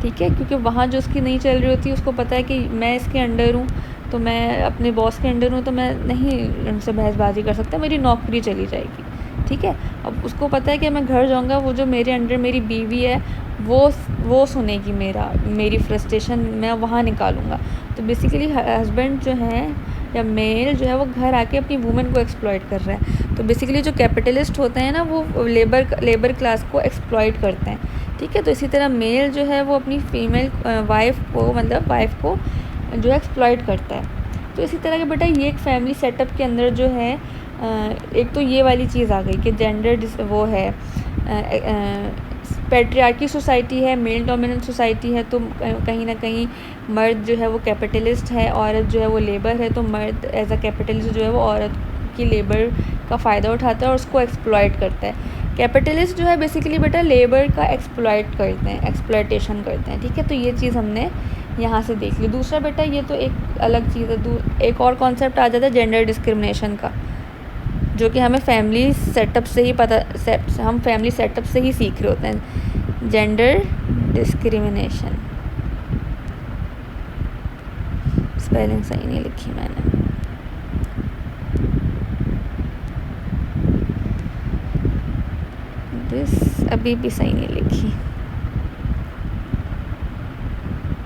ठीक है। क्योंकि वहाँ जो उसकी नहीं चल रही होती, उसको पता है कि मैं इसके अंडर हूँ, तो मैं अपने बॉस के अंडर हूँ, तो मैं नहीं उनसे बहसबाजी कर सकता, मेरी नौकरी चली जाएगी, ठीक है। अब उसको पता है कि मैं घर जाऊँगा, वो जो मेरे अंडर मेरी बीवी है वो सुनेगी मेरी फ्रस्ट्रेशन, मैं वहाँ निकालूँगा। तो बेसिकली हस्बैंड जो है या मेल जो है वो घर आके अपनी वुमेन को एक्सप्लॉइट कर रहा है। तो बेसिकली जो कैपिटलिस्ट होते हैं ना, वो लेबर क्लास को एक्सप्लॉइट करते हैं, ठीक है। तो इसी तरह मेल जो है वो अपनी फीमेल वाइफ को जो है एक्सप्लॉइट करता है। तो इसी तरह के बेटा ये एक फैमिली सेटअप के अंदर जो है एक तो ये वाली चीज़ आ गई कि जेंडर वो है, पैट्रियार्की सोसाइटी है, मेल डोमिनेंट सोसाइटी है, तो कहीं ना कहीं मर्द जो है वो कैपिटलिस्ट है, औरत जो है वो लेबर है, तो मर्द एज अ कैपिटलिस्ट जो है वो औरत की लेबर का फ़ायदा उठाता है और उसको एक्सप्लॉइट करता है। कैपिटलिस्ट जो है बेसिकली बेटा लेबर का एक्सप्लॉइट करते हैं, एक्सप्लॉइटेशन करते हैं, ठीक है। तो ये चीज़ हमने यहाँ से देख ली। दूसरा बेटा ये तो एक अलग चीज़ है, एक और कॉन्सेप्ट आ जाता है जेंडर डिस्क्रिमिनेशन का, जो कि हमें फैमिली सेटअप से ही हम फैमिली सेटअप से ही सीख रहे होते हैं। जेंडर डिस्क्रिमिनेशन, स्पेलिंग सही नहीं लिखी मैंने, अभी भी सही नहीं लिखी,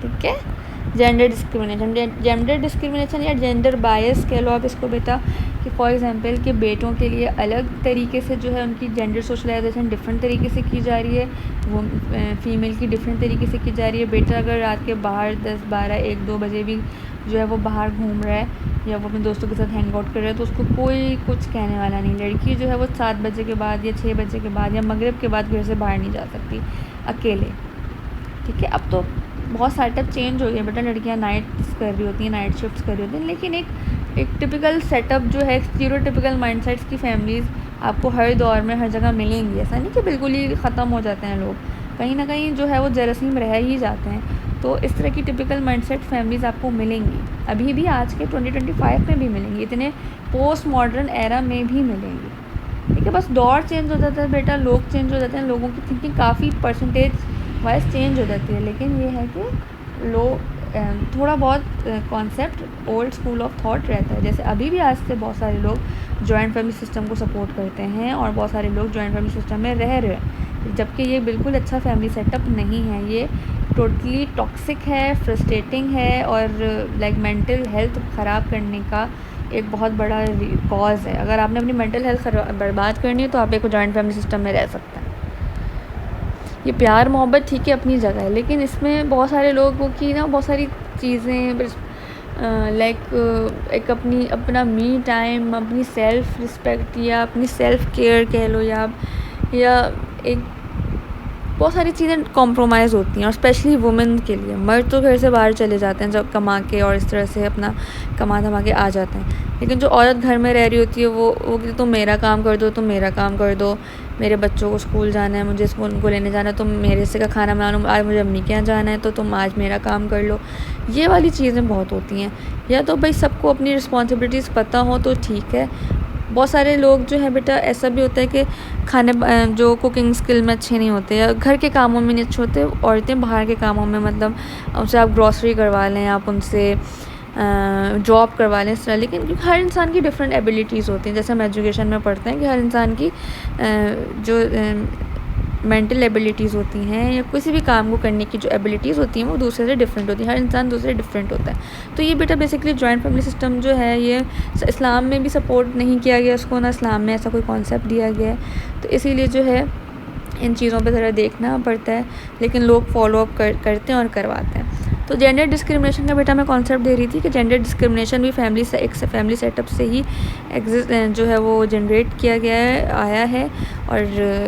ठीक है। जेंडर डिस्क्रिमिनेशन या जेंडर बायस कह लो आप इसको बेटा, कि फॉर एग्ज़ाम्पल कि बेटों के लिए अलग तरीके से जो है उनकी जेंडर सोशलाइजेशन डिफरेंट तरीके से की जा रही है, वो फ़ीमेल की डिफरेंट तरीके से की जा रही है। बेटा अगर रात के बाहर 10, 12, 1, 2 बजे भी जो है वो बाहर घूम रहा है या वो अपने दोस्तों के साथ हैंग आउट कर रहा है तो उसको कोई कुछ कहने वाला नहीं। लड़की जो है वो 7 बजे के बाद या 6 बजे के बाद या मगरिब के बाद घर से बाहर नहीं जा सकती अकेले, ठीक है। अब तो बहुत सेटअप चेंज हो गया बेटा, लड़कियां नाइट्स कर रही होती हैं, नाइट शिफ्ट्स कर रही होती हैं, लेकिन एक टिपिकल सेटअप जो है, स्टीरियोटिपिकल माइंडसेट्स की फैमिलीज़ आपको हर दौर में हर जगह मिलेंगी। ऐसा नहीं कि बिल्कुल ही ख़त्म हो जाते हैं लोग, कहीं ना कहीं जो है वो जरासीम रह ही जाते हैं। तो इस तरह की टिपिकल माइंडसेट फैमिलीज़ आपको मिलेंगी, अभी भी आज के 2025 में भी मिलेंगी, इतने पोस्ट मॉडर्न एरा में भी मिलेंगी, ठीक है। बस दौर चेंज हो जाता है बेटा, लोग चेंज हो जाते हैं, लोगों की थिंकिंग काफ़ी परसेंटेज वाइज चेंज हो जाती है, लेकिन ये है कि लोग थोड़ा बहुत concept old school of thought रहता है। जैसे अभी भी आज से बहुत सारे लोग जॉइंट फैमिली सिस्टम को सपोर्ट करते हैं और बहुत सारे लोग जॉइंट फैमिली सिस्टम में रह रहे हैं, जबकि ये बिल्कुल अच्छा फैमिली सेटअप नहीं है, ये टोटली टॉक्सिक है, फ्रस्ट्रेटिंग है और लाइक मेंटल हेल्थ ख़राब करने का एक बहुत बड़ा कॉज है। अगर आपने अपनी मेंटल हेल्थ बर्बाद करनी है तो आप एक जॉइंट फैमिली सिस्टम में रह सकते हैं। ये प्यार मोहब्बत ठीक है अपनी जगह है, लेकिन इसमें बहुत सारे लोगों की ना बहुत सारी चीज़ें लाइक एक अपना मी टाइम, अपनी सेल्फ़ रिस्पेक्ट या अपनी सेल्फ़ केयर कह लो या एक बहुत सारी चीज़ें कॉम्प्रोमाइज़ होती हैं, और स्पेशली वुमेन के लिए। मर्द तो घर से बाहर चले जाते हैं जब कमा के और इस तरह से अपना कमा धमा के आ जाते हैं, लेकिन जो औरत घर में रह रही होती है वो कहती तुम मेरा काम कर दो, तुम मेरा काम कर दो, मेरे बच्चों को स्कूल जाना है, मुझे स्कूल को लेने जाना है, तुम मेरे से का खाना बना लो, आज मुझे अम्मी के यहाँ जाना है तो तुम आज मेरा काम कर लो। ये वाली चीज़ें बहुत होती हैं। या तो भाई सबको अपनी रिस्पॉन्सिबिलिटीज़ पता हो तो ठीक है। बहुत सारे लोग जो है बेटा ऐसा भी होता है कि खाने जो कुकिंग स्किल में अच्छे नहीं होते या घर के कामों में नहीं अच्छे होते, औरतें बाहर के कामों में, मतलब उनसे आप ग्रॉसरी करवा लें, आप उनसे जॉब करवा लें, इस तरह। लेकिन क्योंकि हर इंसान की डिफरेंट एबिलिटीज़ होती हैं, जैसे हम एजुकेशन में पढ़ते हैं कि हर इंसान की जो मेंटल एबिलिटीज़ होती हैं या किसी भी काम को करने की जो एबिलिटीज़ होती हैं वो दूसरे से डिफरेंट होती है, हर इंसान दूसरे डिफरेंट होता है। तो ये बेटा बेसिकली जॉइंट फैमिली सिस्टम जो है ये इस्लाम में भी सपोर्ट नहीं किया गया उसको, ना इस्लाम में ऐसा कोई कॉन्सेप्ट दिया गया है। तो इसीलिए जो है इन चीज़ों पे ज़रा देखना पड़ता है, लेकिन लोग फॉलो अप करते हैं और करवाते हैं। तो जेंडर डिस्क्रिमिनेशन का बेटा मैं कॉन्सेप्ट दे रही थी कि जेंडर डिस्क्रिमिनेशन भी एक फैमिली सेटअप से ही जो है वो जनरेट किया गया है, आया है, और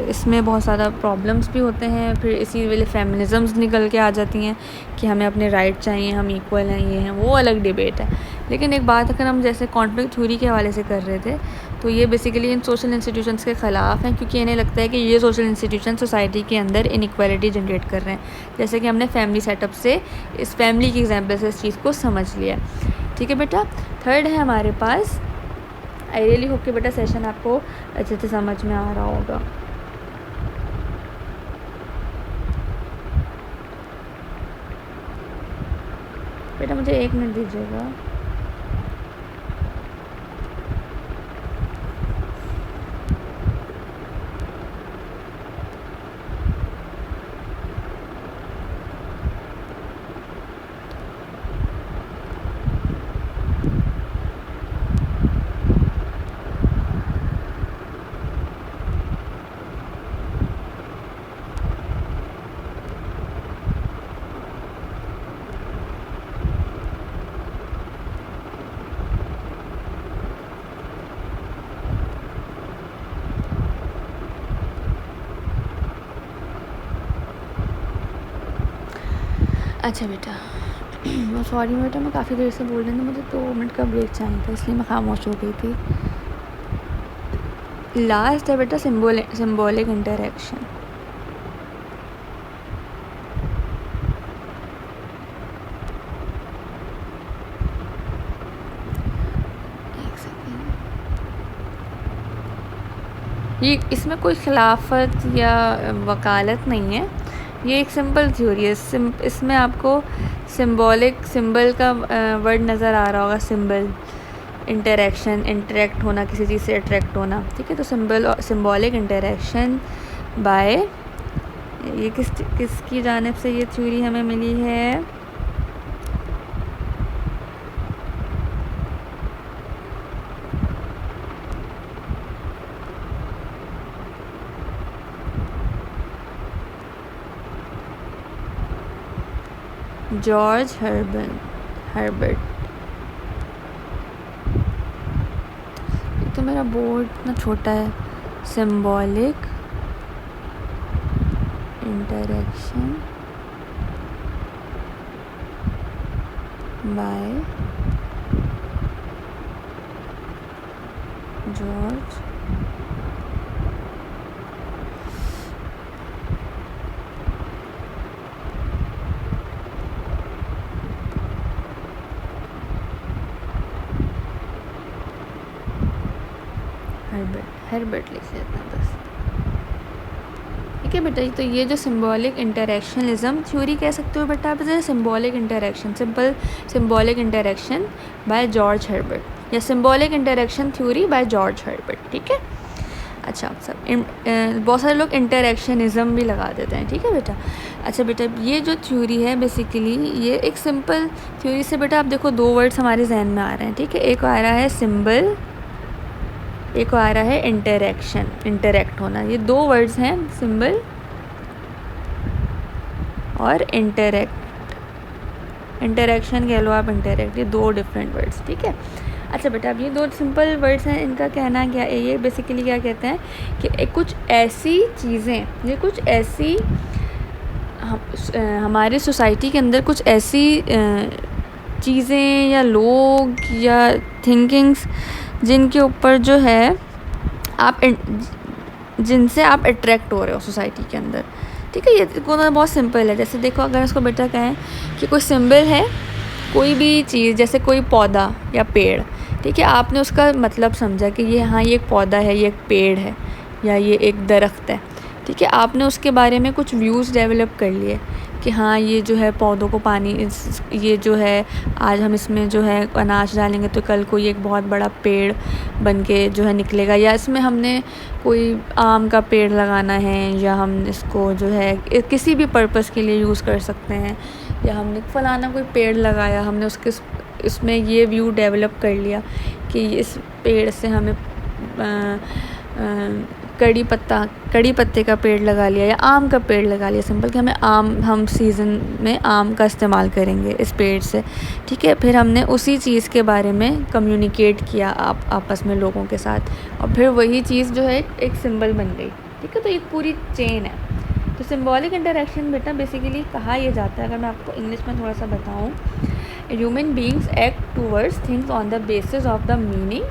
इसमें बहुत ज़्यादा प्रॉब्लम्स भी होते हैं। फिर इसी वजह फेमिनिज़म्स निकल के आ जाती हैं कि हमें अपने राइट चाहिए, हम इक्वल हैं, ये हैं, वो अलग डिबेट है। लेकिन एक बात अगर हम जैसे कॉन्फ्लिक्ट थ्योरी के हवाले से कर रहे थे, तो ये बेसिकली इन सोशल इंस्टीट्यूशंस के ख़िलाफ़ हैं, क्योंकि इन्हें लगता है कि ये सोशल इंस्टीट्यूशन सोसाइटी के अंदर इनइक्वालिटी जनरेट कर रहे हैं। जैसे कि हमने फैमिली सेटअप से, इस फैमिली की एग्जांपल से इस चीज़ को समझ लिया, ठीक है बेटा। थर्ड है हमारे पास, आई रियली होप कि बेटा सेशन आपको अच्छे से समझ में आ रहा होगा। बेटा मुझे 1 मिनट दीजिएगा। अच्छा बेटा, सॉरी बेटा, मैं काफ़ी देर से बोल रही थी, मुझे 2 मिनट का ब्रेक चाहिए था, इसलिए मैं खामोश हो गई थी। लास्ट है बेटा सिंबॉलिक इंटरेक्शन। ये इसमें कोई खिलाफत या वकालत नहीं है, ये एक सिंपल थ्योरी है। इसमें आपको सिंबल का वर्ड नज़र आ रहा होगा, सिंबल, इंटरेक्शन, इंटरेक्ट होना, किसी चीज़ से अट्रैक्ट होना, ठीक है। तो सिंबॉलिक इंटरेक्शन बाय, ये किसकी जानिब से ये थ्योरी हमें मिली है? George Herbert. तो मेरा बोर्ड इतना छोटा है। Symbolic interaction by George Herbert लिख लेते हैं बस। ठीक है बेटा, तो ये जो सिंबॉलिक इंटरेक्शनलिज्म थ्योरी कह सकते हो बेटा आप, symbolic interaction, simple symbolic interaction by George Herbert या symbolic interaction theory by George Herbert. ठीक है, अच्छा सब बहुत सारे लोग इंटरेक्शनिज्म भी लगा देते हैं। ठीक है बेटा, अच्छा बेटा ये जो थ्योरी है बेसिकली ये एक सिंपल थ्योरी से बेटा आप देखो दो वर्ड्स हमारे जहन में आ रहे हैं। ठीक है, एक आ रहा है सिंबल, एक आ रहा है इंटरेक्शन, इंटरेक्ट होना। ये दो वर्ड्स हैं, सिंबल और इंटरेक्ट, इंटरेक्शन कह लो आप, इंटरेक्ट, ये दो डिफरेंट वर्ड्स। ठीक है, अच्छा बेटा अब ये दो सिंपल वर्ड्स हैं, इनका कहना क्या है, ये बेसिकली क्या कहते हैं कि कुछ ऐसी चीज़ें, ये कुछ ऐसी हमारे सोसाइटी के अंदर कुछ ऐसी चीज़ें या लोग या थिंकिंग्स जिनके ऊपर जो है आप जिनसे आप अट्रैक्ट हो रहे हो सोसाइटी के अंदर। ठीक है, ये बहुत सिंपल है। जैसे देखो अगर इसको बेटा कहें कि कोई सिंबल है, कोई भी चीज़, जैसे कोई पौधा या पेड़, ठीक है, आपने उसका मतलब समझा कि ये हाँ ये एक पौधा है, ये एक पेड़ है या ये एक दरख्त है। ठीक है, आपने उसके बारे में कुछ व्यूज़ डेवलप कर लिए कि हाँ ये जो है पौधों को पानी, ये जो है आज हम इसमें जो है अनाज डालेंगे तो कल को ये एक बहुत बड़ा पेड़ बन के जो है निकलेगा, या इसमें हमने कोई आम का पेड़ लगाना है, या हम इसको जो है किसी भी पर्पस के लिए यूज़ कर सकते हैं, या हमने फलाना कोई पेड़ लगाया, हमने उसके इसमें ये व्यू डेवलप कर लिया कि इस पेड़ से हमें कड़ी पत्ते का पेड़ लगा लिया या आम का पेड़ लगा लिया, सिंपल कि हम सीज़न में आम का इस्तेमाल करेंगे इस पेड़ से। ठीक है, फिर हमने उसी चीज़ के बारे में कम्युनिकेट किया आपस में लोगों के साथ, और फिर वही चीज़ जो है एक सिंबल बन गई। ठीक है, तो एक पूरी चेन है। तो सिंबॉलिक इंटरेक्शन बेटा बेसिकली कहा यह जाता है, अगर मैं आपको इंग्लिश में थोड़ा सा बताऊँ, human beings act towards things on the basis of the meaning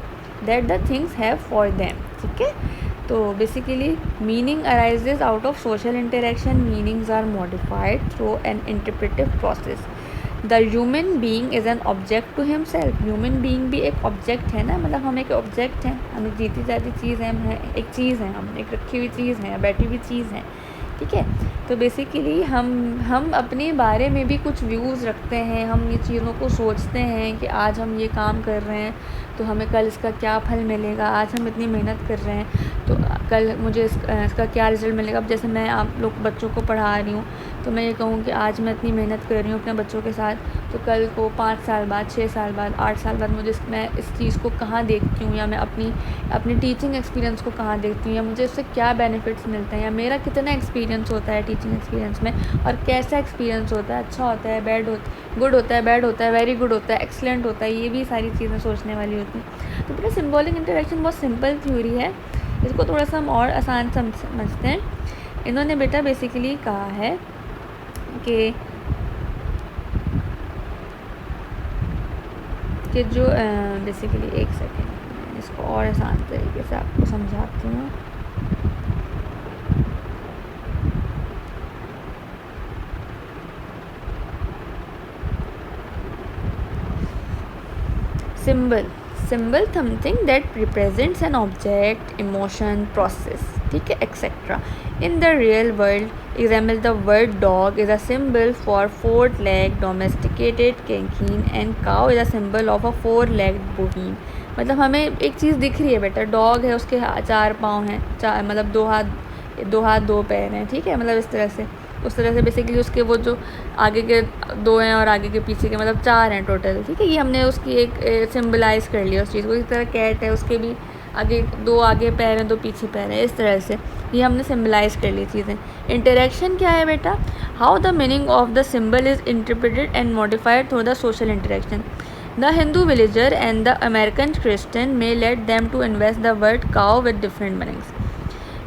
that the things have for them. ठीक है, तो basically meaning arises out of social interaction, meanings are modified through an interpretive process. The human being is an object to himself. Human being भी एक object है ना, मतलब हम एक ऑब्जेक्ट हैं, हम एक जीती जाती चीज़ हैं, हम एक चीज़ हैं, हम एक रखी हुई चीज़ हैं, बैठी हुई चीज़ हैं। ठीक है, तो बेसिकली हम अपने बारे में भी कुछ व्यूज़ रखते हैं, हम ये चीज़ों को सोचते हैं कि आज हम ये काम कर रहे हैं तो हमें कल इसका क्या फल मिलेगा, आज हम इतनी मेहनत कर रहे हैं तो कल मुझे इसका क्या रिज़ल्ट मिलेगा। अब जैसे मैं आप लोग बच्चों को पढ़ा रही हूँ तो मैं ये कहूँ कि आज मैं इतनी मेहनत कर रही हूँ अपने बच्चों के साथ, तो कल को 5 साल बाद, 6 साल बाद, 8 साल बाद मैं इस चीज़ को कहाँ देखती हूँ, या मैं अपनी टीचिंग एक्सपीरियंस को कहाँ देखती हूँ, या मुझे इससे क्या बेनिफिट्स मिलते हैं, या मेरा कितना एक्सपीरियंस होता है टीचिंग एक्सपीरियंस में, और कैसा एक्सपीरियंस होता है, अच्छा होता है, गुड होता है, बैड होता है, वेरी गुड होता है, एक्सलेंट होता है, ये भी सारी चीज़ें सोचने वाली होती हैं। तो बेटा सिंबॉलिक इंटरेक्शन बहुत सिंपल थ्योरी है, इसको थोड़ा सा हम और आसान समझते हैं। इन्होंने बेटा बेसिकली कहा है कि जो बेसिकली एक सेकेंड इसको और आसान तरीके से आपको समझाती हूँ। Symbol something that represents an object, emotion, process, ठीक है, etcetera. In the real world example the word dog is a symbol for 4-legged domesticated canine and cow is a symbol of a 4-legged bovine। मतलब हमें एक चीज़ दिख रही है बेटा, dog है, उसके 4 पाँव हैं, मतलब 2 हाथ 2 पैर हैं। ठीक है, मतलब उस तरह से बेसिकली उसके वो जो आगे के 2 हैं और आगे के पीछे के मतलब 4 हैं टोटल। ठीक है, ये हमने उसकी एक सिम्बलाइज़ कर लिया उस चीज़ को। इस तरह कैट है, उसके भी आगे 2 आगे पैर हैं 2 पीछे पैर हैं, इस तरह से ये हमने सिम्बलाइज़ कर ली चीज़ें। इंटरेक्शन क्या है बेटा? How the meaning of the symbol is interpreted and modified through the social interaction. The Hindu villager and the American Christian may let them to invest the word cow with different meanings.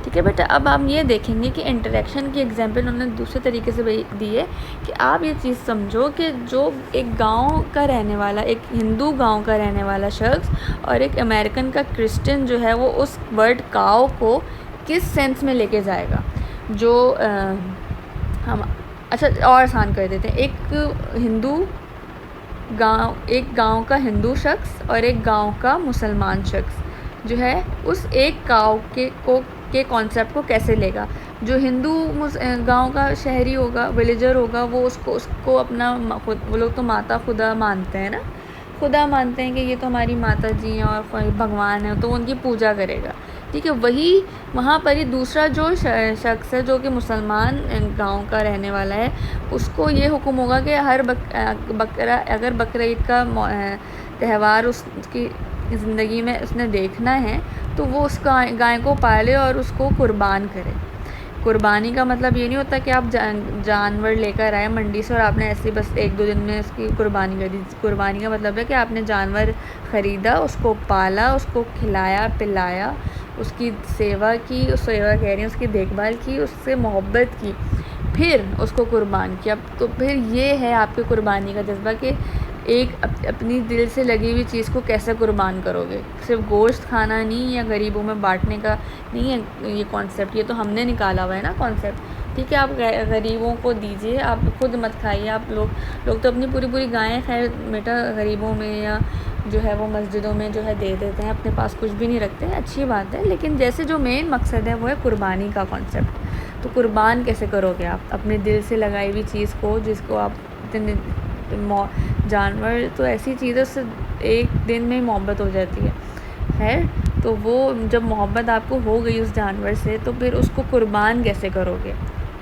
ठीक है बेटा, अब हम ये देखेंगे कि interaction की example उन्होंने दूसरे तरीके से दी है कि आप ये चीज़ समझो कि जो एक गांव का रहने वाला, एक हिंदू गांव का रहने वाला शख्स और एक अमेरिकन का क्रिश्चियन जो है वो उस वर्ड काव को किस सेंस में लेके जाएगा। जो हम अच्छा और आसान कर देते हैं, एक गांव का हिंदू शख्स और एक गांव का मुसलमान शख्स जो है उस एक काव के कॉन्सेप्ट को कैसे लेगा। जो हिंदू गांव का शहरी होगा, विलेजर होगा, वो उसको अपना वो लोग तो माता खुदा मानते हैं ना, खुदा मानते हैं कि ये तो हमारी माता जी हैं और भगवान है, तो उनकी पूजा करेगा। ठीक है, वही वहाँ पर ही दूसरा जो शख्स है जो कि मुसलमान गांव का रहने वाला है, उसको ये हुक्म होगा कि हर बकरा अगर बकरा ईद का त्यौहार उसकी ज़िंदगी में उसने देखना है तो वो उस गाय को पाले और उसको कुर्बान करे। कुर्बानी का मतलब ये नहीं होता कि आप जानवर लेकर आए मंडी से और आपने ऐसे बस 1-2 दिन में उसकी कुर्बानी कर दी। कुर्बानी का मतलब है कि आपने जानवर ख़रीदा, उसको पाला, उसको खिलाया पिलाया, उसकी सेवा की, उसकी देखभाल की, उससे मोहब्बत की, फिर उसको कुर्बान किया। तो फिर ये है आपके कुर्बानी का जज्बा कि एक अपनी दिल से लगी हुई चीज़ को कैसे कुर्बान करोगे। सिर्फ गोश्त खाना नहीं या गरीबों में बांटने का नहीं है ये कॉन्सेप्ट, ये तो हमने निकाला हुआ है ना कॉन्सेप्ट। ठीक है, आप गरीबों को दीजिए, आप खुद मत खाइए। आप लोग तो अपनी पूरी गायें खैर बेटा गरीबों में या जो है वो मस्जिदों में जो है दे देते हैं, अपने पास कुछ भी नहीं रखते हैं, अच्छी बात है। लेकिन जैसे जो मेन मकसद है वो है कुर्बानी का कॉन्सेप्ट। तो कुर्बान कैसे करोगे आप अपने दिल से लगाई हुई चीज़ को, जिसको आप इतने जानवर तो ऐसी चीज़ है उससे एक दिन में ही मोहब्बत हो जाती है। खैर, तो वो जब मोहब्बत आपको हो गई उस जानवर से तो फिर उसको कुर्बान कैसे करोगे,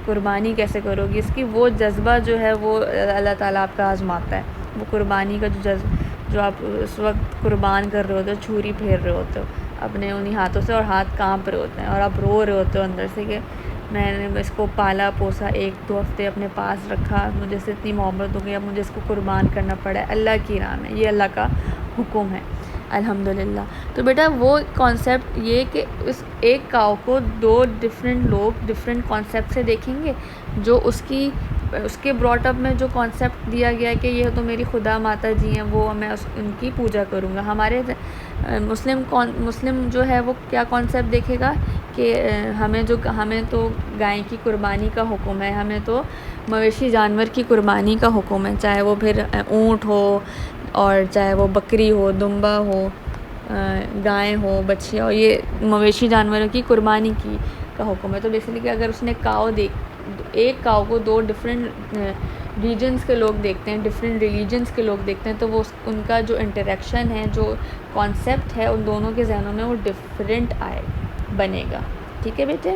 कुर्बानी कैसे करोगे, इसकी वो जज्बा जो है वो अल्लाह ताला आपका आज़माता है। वो कुर्बानी का जो आप उस वक्त कुर्बान कर रहे होते हो, छुरी फेर रहे होते हो अपने उन्हीं हाथों से और हाथ काँप रहे होते हैं और आप रो रहे होते हो अंदर से कि मैंने इसको पाला पोसा 1-2 हफ्ते अपने पास रखा, मुझे से इतनी मोहब्बत हो गई, अब मुझे इसको कुर्बान करना पड़ा है। अल्लाह की राह में, ये अल्लाह का हुक्म है, अल्हम्दुलिल्लाह। तो बेटा वो कॉन्सेप्ट ये कि उस एक काव को 2 डिफरेंट लोग डिफरेंट कॉन्सेप्ट से देखेंगे। जो उसके ब्रॉट अप में जो कॉन्सेप्ट दिया गया है कि ये तो मेरी खुदा माता जी हैं, वो मैं उनकी पूजा करूँगा। हमारे मुस्लिम जो है वो क्या कॉन्सेप्ट देखेगा कि हमें तो गाय की कुर्बानी का हुक्म है, हमें तो मवेशी जानवर की कुर्बानी का हुक्म है, चाहे वो फिर ऊँट हो और चाहे वो बकरी हो, दुम्बा हो, गाय हो, बच्चियाँ हो, ये मवेशी जानवरों की कुर्बानी की का हुक्म है। तो बेसिकली अगर उसने एक काव को 2 डिफरेंट रीजन्स के लोग देखते हैं, डिफरेंट रिलीजन्स के लोग देखते हैं, तो वो उनका जो इंटरेक्शन है, जो कॉन्सेप्ट है, उन दोनों के जहनों में वो डिफरेंट बनेगा। ठीक है बेटे,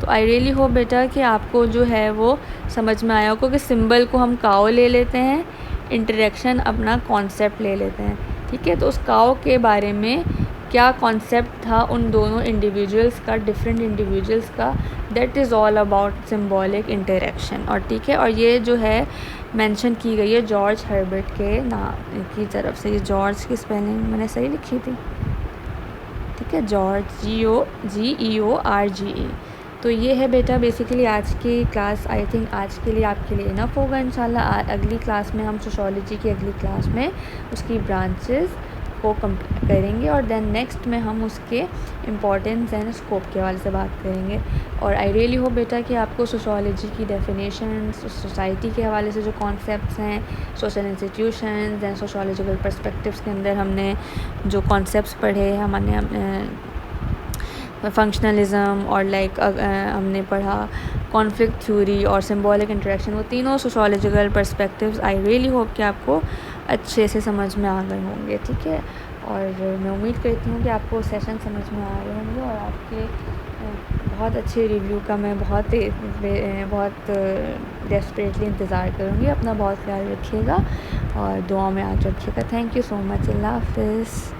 तो आई रियली होप बेटा कि आपको जो है वो समझ में आया होगा कि सिंबल को हम काव ले लेते हैं, इंटरेक्शन अपना कॉन्सेप्ट ले लेते हैं। ठीक है, तो उस काव के बारे में क्या कॉन्सेप्ट था उन दोनों इंडिविजुअल्स का, डिफरेंट इंडिविजुअल्स का, that is all about symbolic interaction. और ठीक है, और ये जो है मेंशन की गई है जॉर्ज हर्बर्ट के नाम की तरफ से। ये जॉर्ज की स्पेलिंग मैंने सही लिखी थी, ठीक है, जॉर्ज GEORGE। तो ये है बेटा बेसिकली आज की क्लास। आई थिंक आज के लिए आपके लिए इनफ होगा। इंशाल्लाह अगली क्लास में हम सोशियोलॉजी की अगली क्लास में उसकी ब्रांचेस को करेंगे और देन नेक्स्ट में हम उसके इम्पोर्टेंस एंड स्कोप के हवाले से बात करेंगे। और आई रियली होप बेटा कि आपको सोशियोलॉजी की डेफिनेशन, सोसाइटी के हवाले से जो कॉन्सेप्ट्स हैं, social institutions and sociological perspectives के अंदर हमने जो कॉन्सेप्ट्स पढ़े, हमने फंक्शनलिज़म और हमने पढ़ा कॉन्फ्लिक्ट थ्योरी और सिंबॉलिक इंटरेक्शन, वो तीनों sociological perspectives I really hope कि आपको अच्छे से समझ में आ गए होंगे। ठीक है, और मैं उम्मीद करती हूँ कि आपको सेशन समझ में आ रहे होंगे और आपके बहुत अच्छे रिव्यू का मैं बहुत डेस्परेटली इंतज़ार करूँगी। अपना बहुत ख्याल रखिएगा और दुआ में याद रखिएगा। Thank you so much. अल्लाह हाफ़िज़।